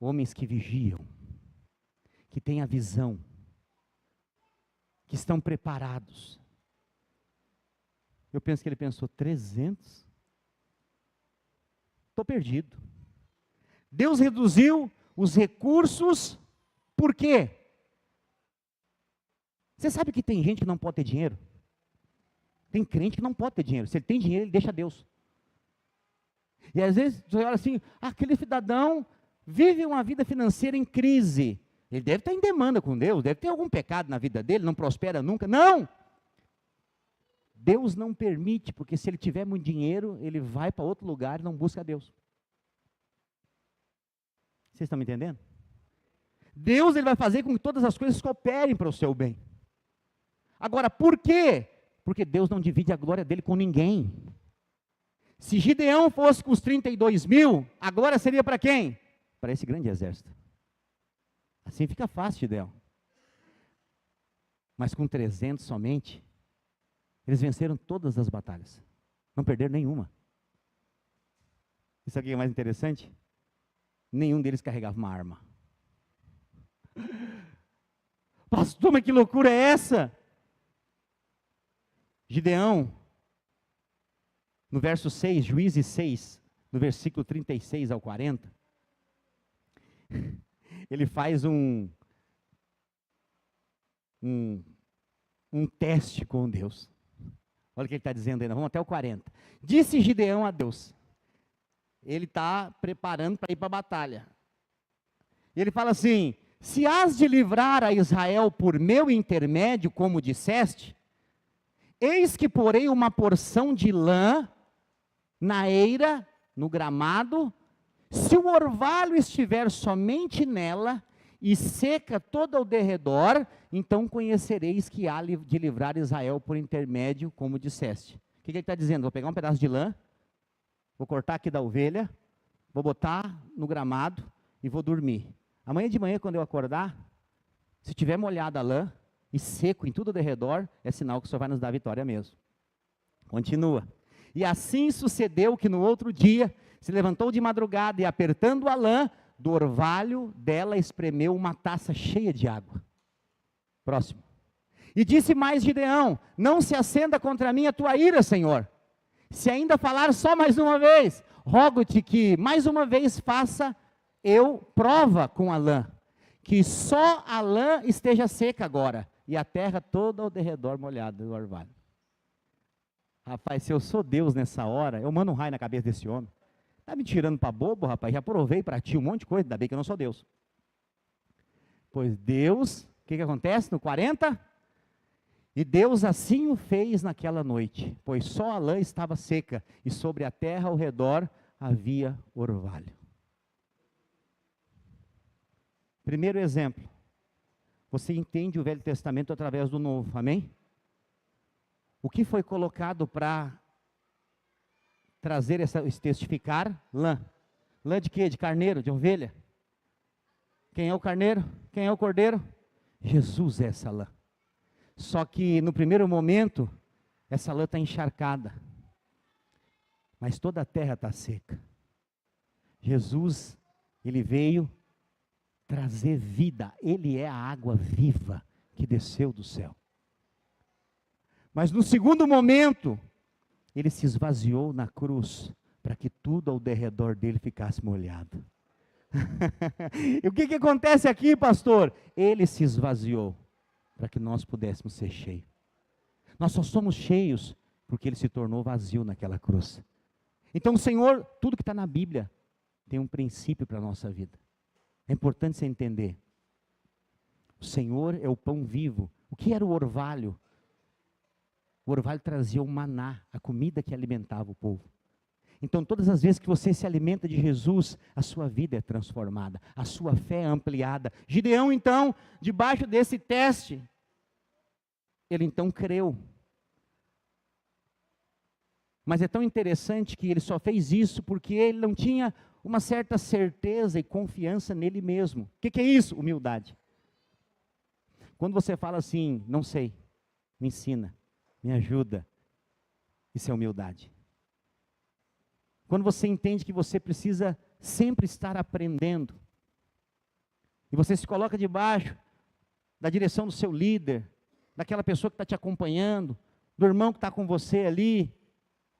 homens que vigiam, que têm a visão, que estão preparados. Eu penso que ele pensou: 300? Estou perdido. Deus reduziu os recursos, por quê? Você sabe que tem gente que não pode ter dinheiro? Tem crente que não pode ter dinheiro. Se ele tem dinheiro, ele deixa Deus. E às vezes você olha assim: aquele cidadão vive uma vida financeira em crise. Ele deve estar em demanda com Deus, deve ter algum pecado na vida dele, não prospera nunca. Não! Deus não permite, porque se ele tiver muito dinheiro, ele vai para outro lugar e não busca Deus. Vocês estão me entendendo? Deus, ele vai fazer com que todas as coisas cooperem para o seu bem. Agora, por quê? Porque Deus não divide a glória dele com ninguém. Se Gideão fosse com os 32.000, a glória seria para quem? Para esse grande exército. Assim fica fácil, Gideão. Mas com 300 somente, eles venceram todas as batalhas. Não perderam nenhuma. Isso aqui é mais interessante? Nenhum deles carregava uma arma. Pastor, mas que loucura é essa? Gideão, no verso 6, Juízes 6, no versículo 36 ao 40, ele faz um teste com Deus. Olha o que ele está dizendo ainda, vamos até o 40. Disse Gideão a Deus, ele está preparando para ir para a batalha. E ele fala assim: se has de livrar a Israel por meu intermédio, como disseste, eis que porei uma porção de lã na eira, no gramado, se o orvalho estiver somente nela, e seca todo ao derredor, então conhecereis que há de livrar Israel por intermédio, como disseste. O que ele está dizendo? Vou pegar um pedaço de lã, vou cortar aqui da ovelha, vou botar no gramado e vou dormir. Amanhã de manhã, quando eu acordar, se tiver molhada a lã e seco em tudo ao derredor, é sinal que o Senhor vai nos dar a vitória mesmo. Continua. E assim sucedeu que no outro dia, se levantou de madrugada e apertando a lã, do orvalho dela espremeu uma taça cheia de água. Próximo. E disse mais Gideão: não se acenda contra mim a tua ira, Senhor. Se ainda falar só mais uma vez, rogo-te que mais uma vez faça eu prova com a lã, que só a lã esteja seca agora, e a terra toda ao derredor molhada do orvalho. Rapaz, se eu sou Deus nessa hora, eu mando um raio na cabeça desse homem. Está me tirando para bobo, rapaz? Já provei para ti um monte de coisa, ainda bem que eu não sou Deus. Pois Deus, o que acontece no 40? E Deus assim o fez naquela noite, pois só a lã estava seca, e sobre a terra ao redor havia orvalho. Primeiro exemplo, você entende o Velho Testamento através do Novo, amém? O que foi colocado para trazer esse testificar? Lã. Lã de quê? De carneiro, de ovelha? Quem é o carneiro? Quem é o cordeiro? Jesus é essa lã. Só que no primeiro momento, essa lã está encharcada. Mas toda a terra está seca. Jesus, ele veio trazer vida. Ele é a água viva que desceu do céu. Mas no segundo momento, ele se esvaziou na cruz, para que tudo ao derredor dele ficasse molhado. E o que acontece aqui, pastor? Ele se esvaziou, para que nós pudéssemos ser cheios. Nós só somos cheios Porque ele se tornou vazio naquela cruz. Então o Senhor, tudo que está na Bíblia, tem um princípio para a nossa vida. É importante você entender. O Senhor é o pão vivo. O que era o orvalho? O orvalho trazia o maná, a comida que alimentava o povo. Então todas as vezes que você se alimenta de Jesus, a sua vida é transformada, a sua fé é ampliada. Gideão então, debaixo desse teste, ele então creu. Mas é tão interessante que ele só fez isso porque ele não tinha uma certa certeza e confiança nele mesmo. O que é isso? Humildade. Quando você fala assim, não sei, me ensina, me ajuda, isso é humildade. Quando você entende que você precisa sempre estar aprendendo, e você se coloca debaixo da direção do seu líder, daquela pessoa que está te acompanhando, do irmão que está com você ali,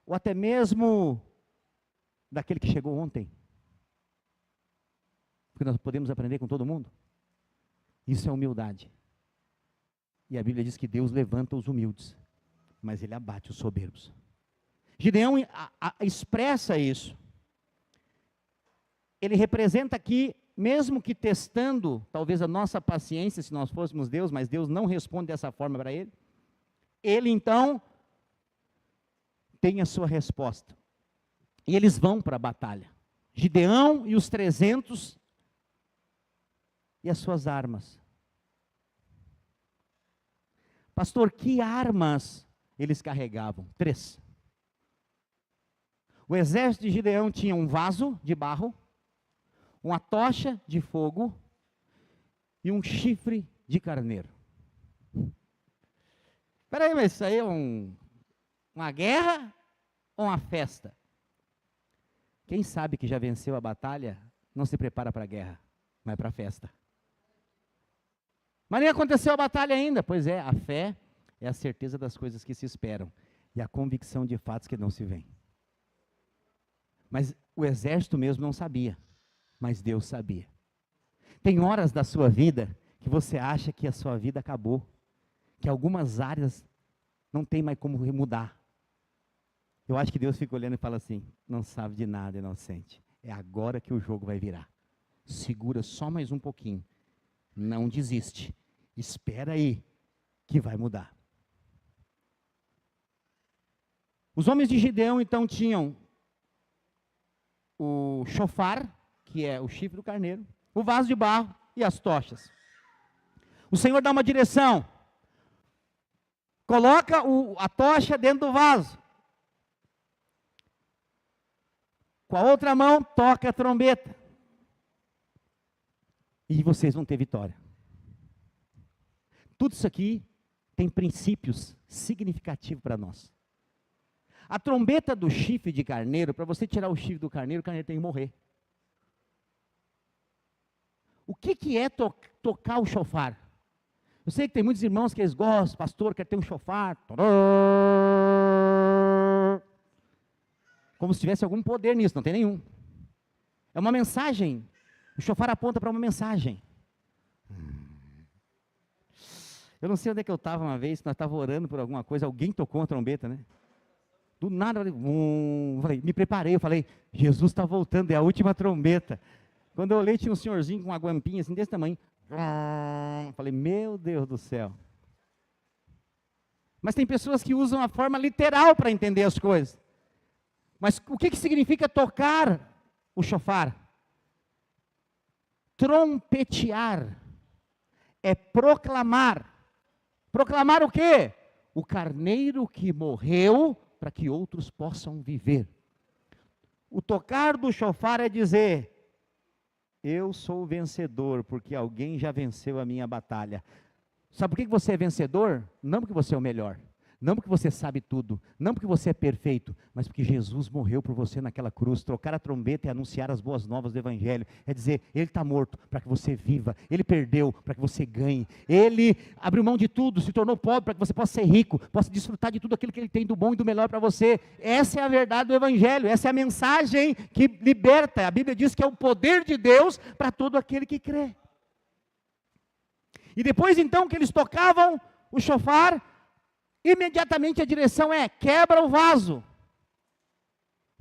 ou até mesmo daquele que chegou ontem. Porque nós podemos aprender com todo mundo. Isso é humildade. E a Bíblia diz que Deus levanta os humildes, mas Ele abate os soberbos. Gideão expressa isso. Ele representa aqui, mesmo que testando, talvez a nossa paciência, se nós fôssemos Deus, mas Deus não responde dessa forma para ele. Ele então tem a sua resposta. E eles vão para a batalha. Gideão e os 300 e as suas armas. Pastor, que armas eles carregavam? 3. O exército de Gideão tinha um vaso de barro, uma tocha de fogo e um chifre de carneiro. Espera aí, mas isso aí é uma guerra ou uma festa? Quem sabe que já venceu a batalha, não se prepara para a guerra, mas para a festa. Mas nem aconteceu a batalha ainda. Pois é, a fé é a certeza das coisas que se esperam e a convicção de fatos que não se veem. Mas o exército mesmo não sabia, mas Deus sabia. Tem horas da sua vida que você acha que a sua vida acabou, que algumas áreas não tem mais como mudar. Eu acho que Deus fica olhando e fala assim, não sabe de nada, inocente. É agora que o jogo vai virar. Segura só mais um pouquinho. Não desiste. Espera aí, que vai mudar. Os homens de Gideão, então, tinham o chofar, que é o chifre do carneiro, o vaso de barro e as tochas. O Senhor dá uma direção. Coloca a tocha dentro do vaso. Com a outra mão, toca a trombeta. E vocês vão ter vitória. Tudo isso aqui tem princípios significativos para nós. A trombeta do chifre de carneiro, para você tirar o chifre do carneiro, o carneiro tem que morrer. O que é tocar o chofar? Eu sei que tem muitos irmãos que eles gostam, pastor, quer ter um chofar. Como se tivesse algum poder nisso, não tem nenhum. É uma mensagem. O chofar aponta para uma mensagem. Eu não sei onde é que eu estava uma vez, nós estávamos orando por alguma coisa, alguém tocou a trombeta, né? Do nada, eu falei, me preparei, eu falei, Jesus está voltando, é a última trombeta. Quando eu olhei, tinha um senhorzinho com uma guampinha assim, desse tamanho. Eu falei, meu Deus do céu. Mas tem pessoas que usam a forma literal para entender as coisas. Mas o que significa tocar o chofar? Trompetear é proclamar. Proclamar o quê? O carneiro que morreu para que outros possam viver. O tocar do chofar é dizer, eu sou vencedor, porque alguém já venceu a minha batalha. Sabe por que você é vencedor? Não porque você é o melhor, não porque você sabe tudo, não porque você é perfeito, mas porque Jesus morreu por você naquela cruz. Trocar a trombeta é anunciar as boas novas do Evangelho, é dizer, Ele está morto para que você viva, Ele perdeu para que você ganhe, Ele abriu mão de tudo, se tornou pobre para que você possa ser rico, possa desfrutar de tudo aquilo que Ele tem do bom e do melhor para você. Essa é a verdade do Evangelho, essa é a mensagem que liberta. A Bíblia diz que é o poder de Deus para todo aquele que crê. E depois então que eles tocavam o chofar, imediatamente a direção é: quebra o vaso,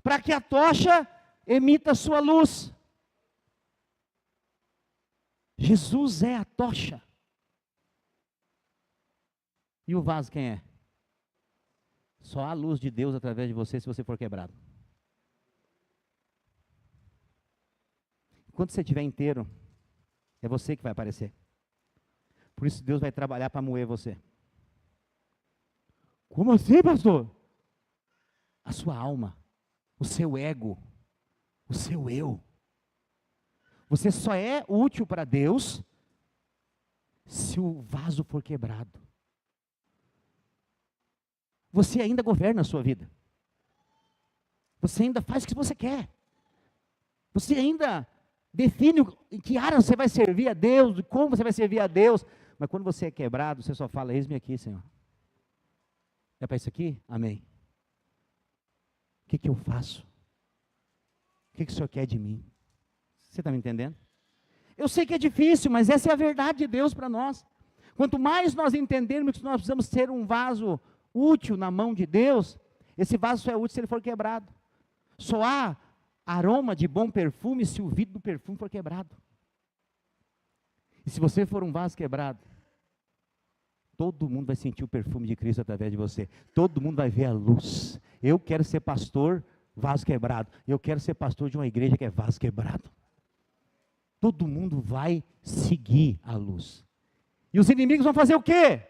para que a tocha emita sua luz. Jesus é a tocha. E o vaso quem é? Só há a luz de Deus através de você se você for quebrado. Quando você estiver inteiro, é você que vai aparecer. Por isso Deus vai trabalhar para moer você. Como assim, pastor? A sua alma, o seu ego, o seu eu. Você só é útil para Deus se o vaso for quebrado. Você ainda governa a sua vida. Você ainda faz o que você quer. Você ainda define em que área você vai servir a Deus, como você vai servir a Deus. Mas quando você é quebrado, você só fala: eis-me aqui, Senhor. É para isso aqui? Amém. O que eu faço? O que o Senhor quer de mim? Você está me entendendo? Eu sei que é difícil, mas essa é a verdade de Deus para nós. Quanto mais nós entendermos que nós precisamos ser um vaso útil na mão de Deus, esse vaso só é útil se ele for quebrado. Só há aroma de bom perfume se o vidro do perfume for quebrado. E se você for um vaso quebrado, todo mundo vai sentir o perfume de Cristo através de você. Todo mundo vai ver a luz. Eu quero ser pastor, vaso quebrado. Eu quero ser pastor de uma igreja que é vaso quebrado. Todo mundo vai seguir a luz. E os inimigos vão fazer o quê?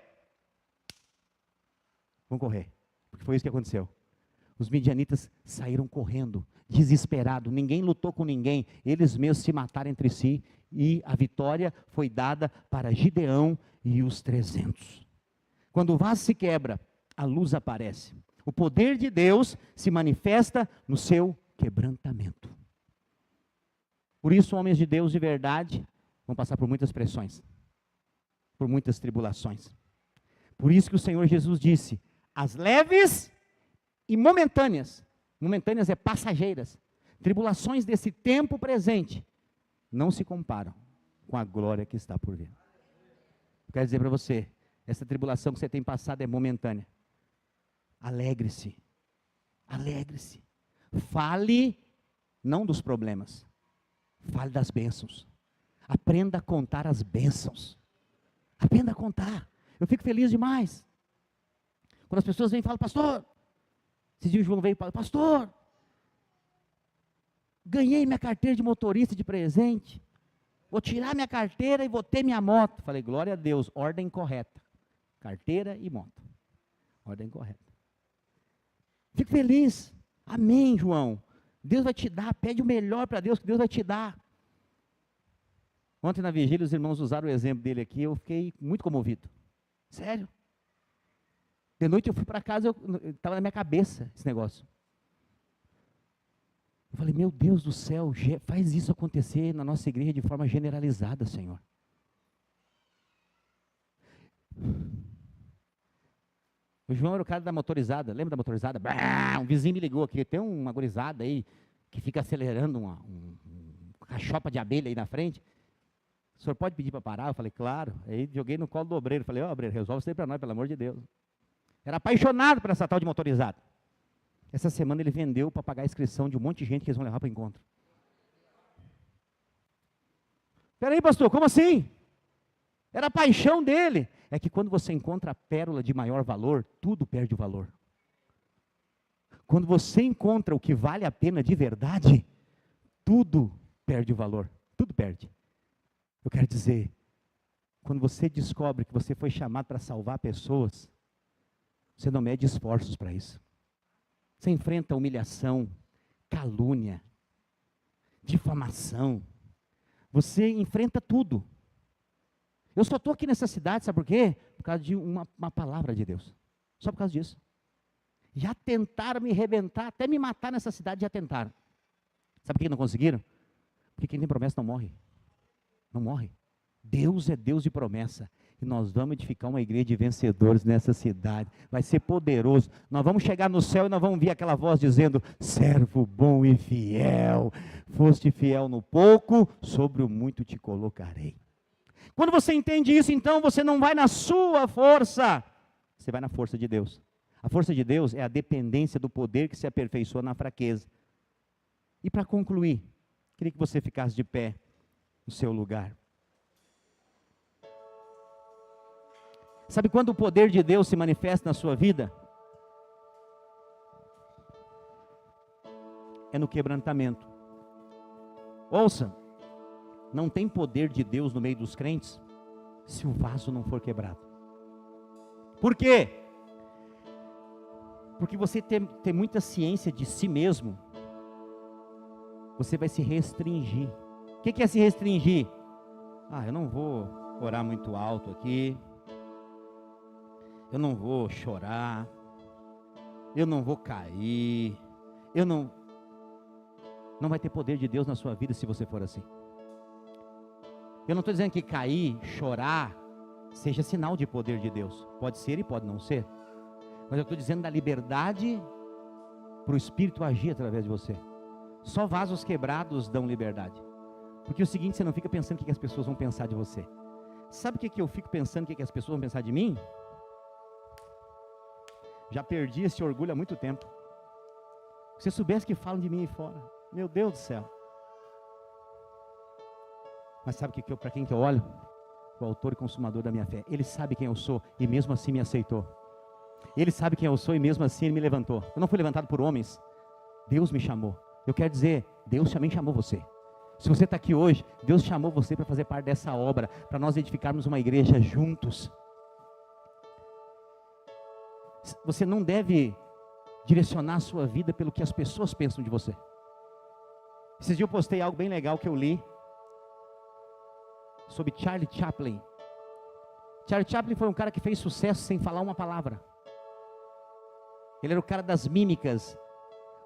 Vão correr. Porque foi isso que aconteceu. Os midianitas saíram correndo, desesperados. Ninguém lutou com ninguém. Eles mesmos se mataram entre si. E a vitória foi dada para Gideão e os 300. Quando o vaso se quebra, a luz aparece. O poder de Deus se manifesta no seu quebrantamento. Por isso, homens de Deus de verdade vão passar por muitas pressões, por muitas tribulações. Por isso que o Senhor Jesus disse: as leves e momentâneas é passageiras, tribulações desse tempo presente, não se comparam com a glória que está por vir. Quero dizer para você, essa tribulação que você tem passado é momentânea. Alegre-se, alegre-se. Fale não dos problemas, fale das bênçãos. Aprenda a contar as bênçãos. Aprenda a contar. Eu fico feliz demais quando as pessoas vêm e falam: pastor, esse dia o João veio e falou: pastor, ganhei minha carteira de motorista de presente, vou tirar minha carteira e vou ter minha moto. Falei: glória a Deus, ordem correta, carteira e moto, ordem correta. Fico feliz, amém, João, Deus vai te dar, pede o melhor para Deus, que Deus vai te dar. Ontem na vigília os irmãos usaram o exemplo dele aqui, eu fiquei muito comovido, sério. De noite eu fui para casa, estava na minha cabeça esse negócio. Eu falei: meu Deus do céu, faz isso acontecer na nossa igreja de forma generalizada, Senhor. O João era o cara da motorizada, lembra da motorizada? Um vizinho me ligou aqui, tem uma gurizada aí, que fica acelerando uma cachopa de abelha aí na frente. O senhor pode pedir para parar? Eu falei: claro. Aí joguei no colo do obreiro, falei: ó, obreiro, resolve isso aí para nós, pelo amor de Deus. Era apaixonado por essa tal de motorizada. Essa semana ele vendeu para pagar a inscrição de um monte de gente que eles vão levar para o encontro. Espera aí, pastor, como assim? Era a paixão dele. É que quando você encontra a pérola de maior valor, tudo perde o valor. Quando você encontra o que vale a pena de verdade, tudo perde o valor. Tudo perde. Eu quero dizer, quando você descobre que você foi chamado para salvar pessoas, você não mede esforços para isso. Você enfrenta humilhação, calúnia, difamação. Você enfrenta tudo. Eu só estou aqui nessa cidade, sabe por quê? Por causa de uma palavra de Deus. Só por causa disso. Já tentaram me arrebentar, até me matar nessa cidade, já tentaram. Sabe por que não conseguiram? Porque quem tem promessa não morre. Não morre. Deus é Deus de promessa. E nós vamos edificar uma igreja de vencedores nessa cidade. Vai ser poderoso. Nós vamos chegar no céu e nós vamos ouvir aquela voz dizendo: servo bom e fiel, foste fiel no pouco, sobre o muito te colocarei. Quando você entende isso, então você não vai na sua força, Você vai na força de Deus. A força de Deus é a dependência do poder que se aperfeiçoa na fraqueza. E para concluir, queria que você ficasse de pé no seu lugar. Sabe quando o poder de Deus se manifesta na sua vida? É no quebrantamento. Ouça, não tem poder de Deus no meio dos crentes se o vaso não for quebrado. Por quê? Porque você tem muita ciência de si mesmo, você vai se restringir. O que é se restringir? Eu não vou orar muito alto aqui, eu não vou chorar, eu não vou cair, não vai ter poder de Deus na sua vida se você for assim. Eu não estou dizendo que cair, chorar, seja sinal de poder de Deus. Pode ser e pode não ser. Mas eu estou dizendo da liberdade para o Espírito agir através de você. Só vasos quebrados dão liberdade. Porque é o seguinte, você não fica pensando o que as pessoas vão pensar de você. Sabe o que eu fico pensando, o que as pessoas vão pensar de mim? Já perdi esse orgulho há muito tempo. Se você soubesse que falam de mim aí fora, meu Deus do céu. Mas sabe para quem que eu olho? O autor e consumador da minha fé. Ele sabe quem eu sou e mesmo assim me aceitou. Ele sabe quem eu sou e mesmo assim ele me levantou. Eu não fui levantado por homens. Deus me chamou. Eu quero dizer, Deus também chamou você. Se você está aqui hoje, Deus chamou você para fazer parte dessa obra, para nós edificarmos uma igreja juntos. Você não deve direcionar a sua vida pelo que as pessoas pensam de você. Esses dias eu postei algo bem legal que eu li sobre Charlie Chaplin. Charlie Chaplin foi um cara que fez sucesso sem falar uma palavra. Ele era o cara das mímicas.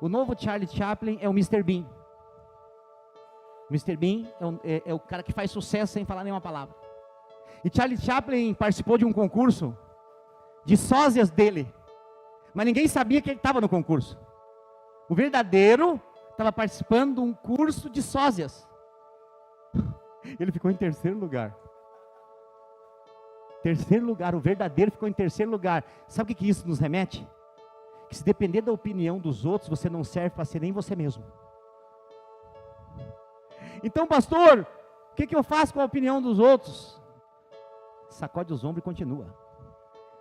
O novo Charlie Chaplin é o Mr. Bean. O Mr. Bean é o cara que faz sucesso sem falar nenhuma palavra. E Charlie Chaplin participou de um concurso de sósias dele. Mas ninguém sabia que ele estava no concurso. O verdadeiro estava participando de um curso de sósias. Ele ficou em terceiro lugar. Terceiro lugar, o verdadeiro ficou em terceiro lugar. Sabe o que isso nos remete? Que se depender da opinião dos outros, você não serve para ser nem você mesmo. Então, pastor, o que eu faço com a opinião dos outros? Sacode os ombros e continua.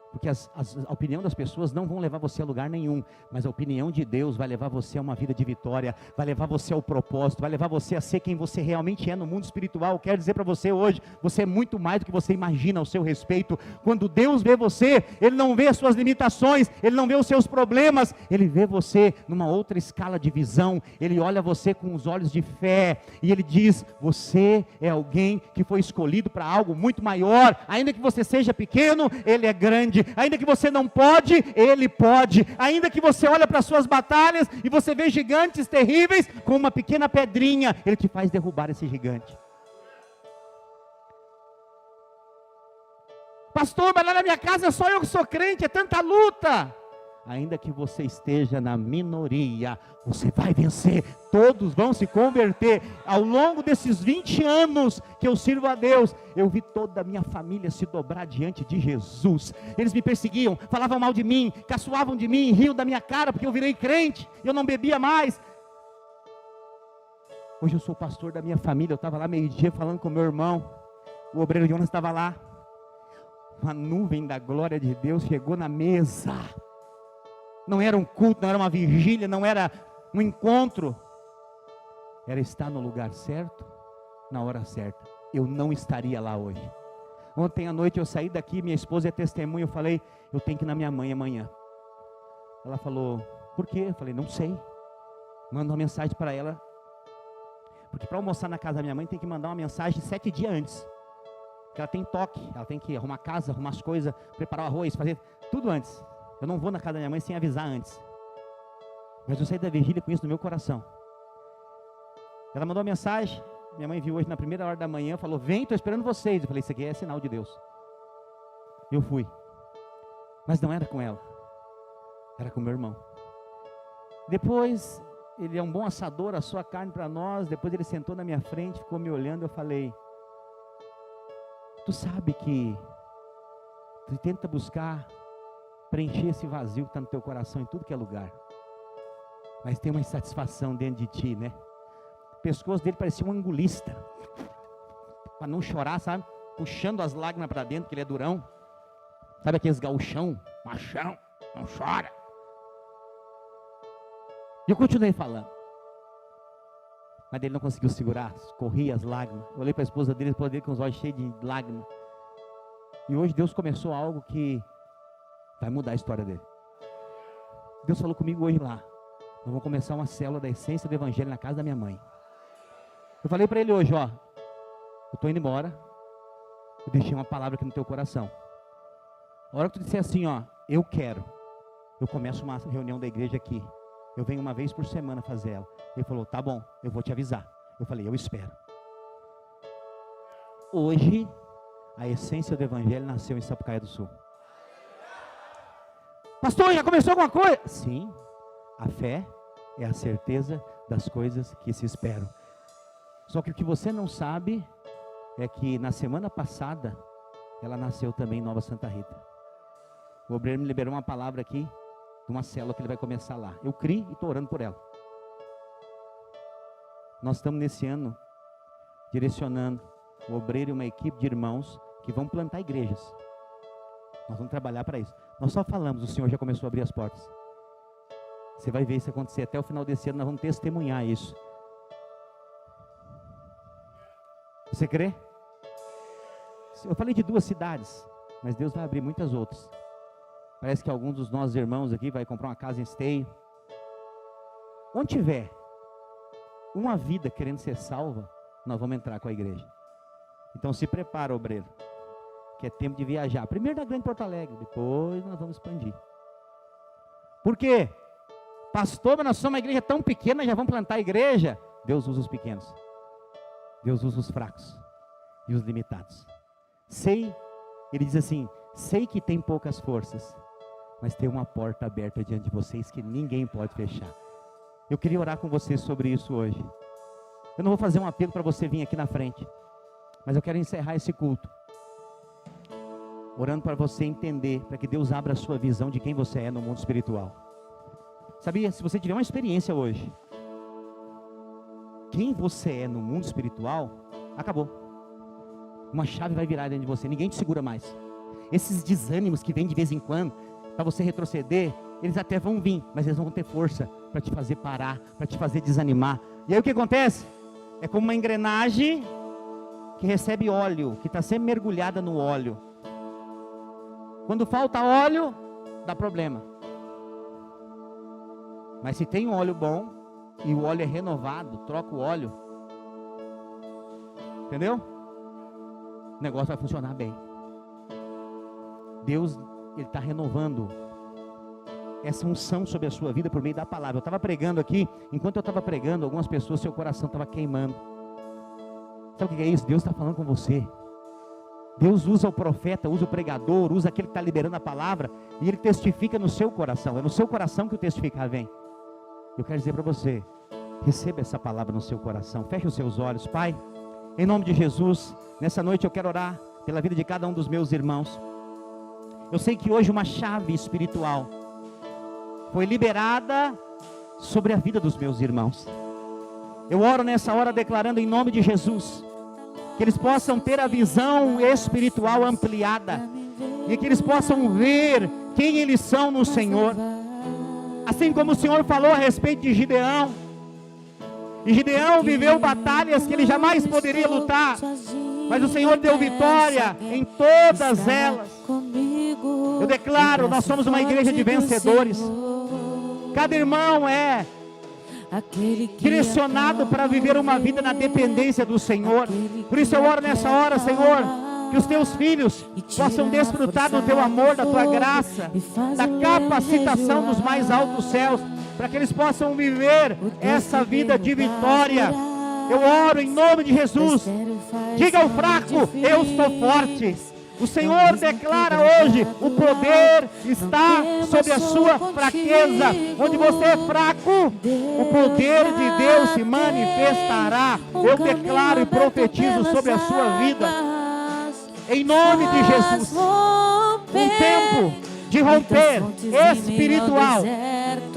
Porque a opinião das pessoas não vão levar você a lugar nenhum, mas a opinião de Deus vai levar você a uma vida de vitória, vai levar você ao propósito, vai levar você a ser quem você realmente é no mundo espiritual. Eu quero dizer para você hoje, você é muito mais do que você imagina ao seu respeito. Quando Deus vê você, Ele não vê as suas limitações, Ele não vê os seus problemas, Ele vê você numa outra escala de visão. Ele olha você com os olhos de fé, e Ele diz, você é alguém que foi escolhido para algo muito maior. Ainda que você seja pequeno, Ele é grande. Ainda que você não pode, Ele pode. Ainda que você olhe para as suas batalhas e você vê gigantes terríveis, com uma pequena pedrinha, Ele te faz derrubar esse gigante. Pastor, mas lá na minha casa só eu que sou crente, é tanta luta. Ainda que você esteja na minoria, você vai vencer, todos vão se converter. Ao longo desses 20 anos que eu sirvo a Deus, eu vi toda a minha família se dobrar diante de Jesus. Eles me perseguiam, falavam mal de mim, caçoavam de mim, riam da minha cara, porque eu virei crente, eu não bebia mais. Hoje eu sou pastor da minha família, eu estava lá meio-dia falando com meu irmão, o obreiro Jonas estava lá. Uma nuvem da glória de Deus chegou na mesa. Não era um culto, não era uma vigília, não era um encontro. Era estar no lugar certo, na hora certa. Eu não estaria lá hoje. Ontem à noite eu saí daqui, minha esposa é testemunha, eu falei, eu tenho que ir na minha mãe amanhã. Ela falou, por quê? Eu falei, não sei. Manda uma mensagem para ela. Porque para almoçar na casa da minha mãe tem que mandar uma mensagem 7 dias antes. Porque ela tem toque, ela tem que arrumar a casa, arrumar as coisas, preparar o arroz, fazer tudo antes. Eu não vou na casa da minha mãe sem avisar antes. Mas eu saí da vigília com isso no meu coração. Ela mandou uma mensagem, minha mãe viu hoje na primeira hora da manhã, falou, vem, estou esperando vocês. Eu falei, isso aqui é sinal de Deus. Eu fui. Mas não era com ela. Era com meu irmão. Depois, ele é um bom assador, assou a carne para nós. Depois ele sentou na minha frente, ficou me olhando. Eu falei, tu sabe que tu tenta buscar preencher esse vazio que está no teu coração em tudo que é lugar. Mas tem uma insatisfação dentro de ti, né? O pescoço dele parecia um angulista. Para não chorar, sabe? Puxando as lágrimas para dentro, porque ele é durão. Sabe aqueles gauchão, machão, não chora. E eu continuei falando. Mas ele não conseguiu segurar, corria as lágrimas. Eu olhei para a esposa dele com os olhos cheios de lágrimas. E hoje Deus começou algo que vai mudar a história dele. Deus falou comigo hoje lá. Nós vamos começar uma célula da essência do evangelho na casa da minha mãe. Eu falei para ele hoje, ó. Eu estou indo embora. Eu deixei uma palavra aqui no teu coração. A hora que tu disser assim, ó, eu quero. Eu começo uma reunião da igreja aqui. Eu venho uma vez por semana fazer ela. Ele falou, tá bom, eu vou te avisar. Eu falei, eu espero. Hoje, a essência do evangelho nasceu em Sapucaia do Sul. Pastor, já começou alguma coisa? Sim, a fé é a certeza das coisas que se esperam. Só que o que você não sabe é que na semana passada, ela nasceu também em Nova Santa Rita. O obreiro me liberou uma palavra aqui, de uma célula que ele vai começar lá. Eu criei e estou orando por ela. Nós estamos nesse ano direcionando o obreiro e uma equipe de irmãos que vão plantar igrejas. Nós vamos trabalhar para isso. Nós só falamos, o Senhor já começou a abrir as portas. Você vai ver isso acontecer. Até o final desse ano nós vamos testemunhar isso. Você crê? Eu falei de 2 cidades, mas Deus vai abrir muitas outras. Parece que alguns dos nossos irmãos aqui vai comprar uma casa em Esteio. Onde tiver uma vida querendo ser salva, nós vamos entrar com a igreja. Então se prepara, obreiro, que é tempo de viajar. Primeiro da Grande Porto Alegre, depois nós vamos expandir. Por quê? Pastor, mas nós somos uma igreja tão pequena, já vamos plantar a igreja? Deus usa os pequenos. Deus usa os fracos e os limitados. Sei, ele diz assim, sei que tem poucas forças, mas tem uma porta aberta diante de vocês que ninguém pode fechar. Eu queria orar com você sobre isso hoje. Eu não vou fazer um apelo para você vir aqui na frente, mas eu quero encerrar esse culto orando para você entender, para que Deus abra a sua visão de quem você é no mundo espiritual. Sabia? Se você tiver uma experiência hoje, quem você é no mundo espiritual, acabou. Uma chave vai virar dentro de você, ninguém te segura mais. Esses desânimos que vêm de vez em quando, para você retroceder, eles até vão vir, mas eles não vão ter força para te fazer parar, para te fazer desanimar. E aí o que acontece? É como uma engrenagem que recebe óleo, que está sempre mergulhada no óleo. Quando falta óleo, dá problema. Mas se tem um óleo bom, e o óleo é renovado, troca o óleo, entendeu? O negócio vai funcionar bem. Deus, Ele está renovando essa unção sobre a sua vida por meio da palavra. Eu estava pregando aqui, enquanto eu estava pregando, algumas pessoas, seu coração estava queimando. Sabe o que é isso? Deus está falando com você. Deus usa o profeta, usa o pregador, usa aquele que está liberando a palavra, e Ele testifica no seu coração. É no seu coração que o testificar vem. Eu quero dizer para você, receba essa palavra no seu coração. Feche os seus olhos. Pai, em nome de Jesus, nessa noite eu quero orar pela vida de cada um dos meus irmãos. Eu sei que hoje uma chave espiritual foi liberada sobre a vida dos meus irmãos. Eu oro nessa hora declarando em nome de Jesus, que eles possam ter a visão espiritual ampliada, e que eles possam ver quem eles são no Senhor. Assim como o Senhor falou a respeito de Gideão, e Gideão viveu batalhas que ele jamais poderia lutar, mas o Senhor deu vitória em todas elas. Eu declaro, nós somos uma igreja de vencedores. Cada irmão é direcionado para viver uma vida na dependência do Senhor. Por isso eu oro nessa hora, Senhor, que os teus filhos possam desfrutar do teu amor, da tua graça, da capacitação dos mais altos céus, para que eles possam viver essa vida de vitória. Eu oro em nome de Jesus. Diga ao fraco, eu sou forte. O Senhor declara hoje, o poder está sobre a sua fraqueza. Onde você é fraco, o poder de Deus se manifestará. Eu declaro e profetizo sobre a sua vida, em nome de Jesus, um tempo de romper espiritual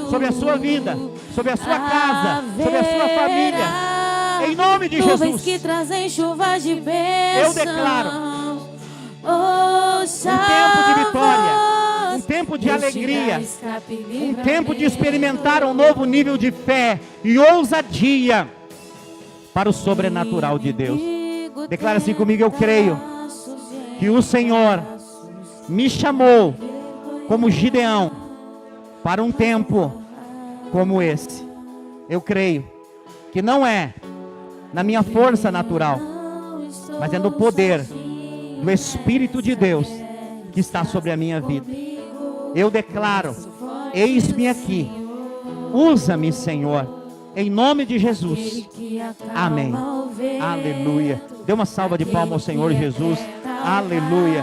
sobre a sua vida, sobre a sua casa, sobre a sua família. Em nome de Jesus, que trazem chuvas de bênção. Eu declaro um tempo de vitória, um tempo de alegria, um tempo de experimentar um novo nível de fé e ousadia para o sobrenatural de Deus. Declara assim comigo: eu creio que o Senhor me chamou como Gideão para um tempo como esse. Eu creio que não é na minha força natural, mas é no poder do Espírito de Deus que está sobre a minha vida. Eu declaro: eis-me aqui, usa-me, Senhor, em nome de Jesus. Amém. Aleluia. Dê uma salva de palmas ao Senhor Jesus. Aleluia.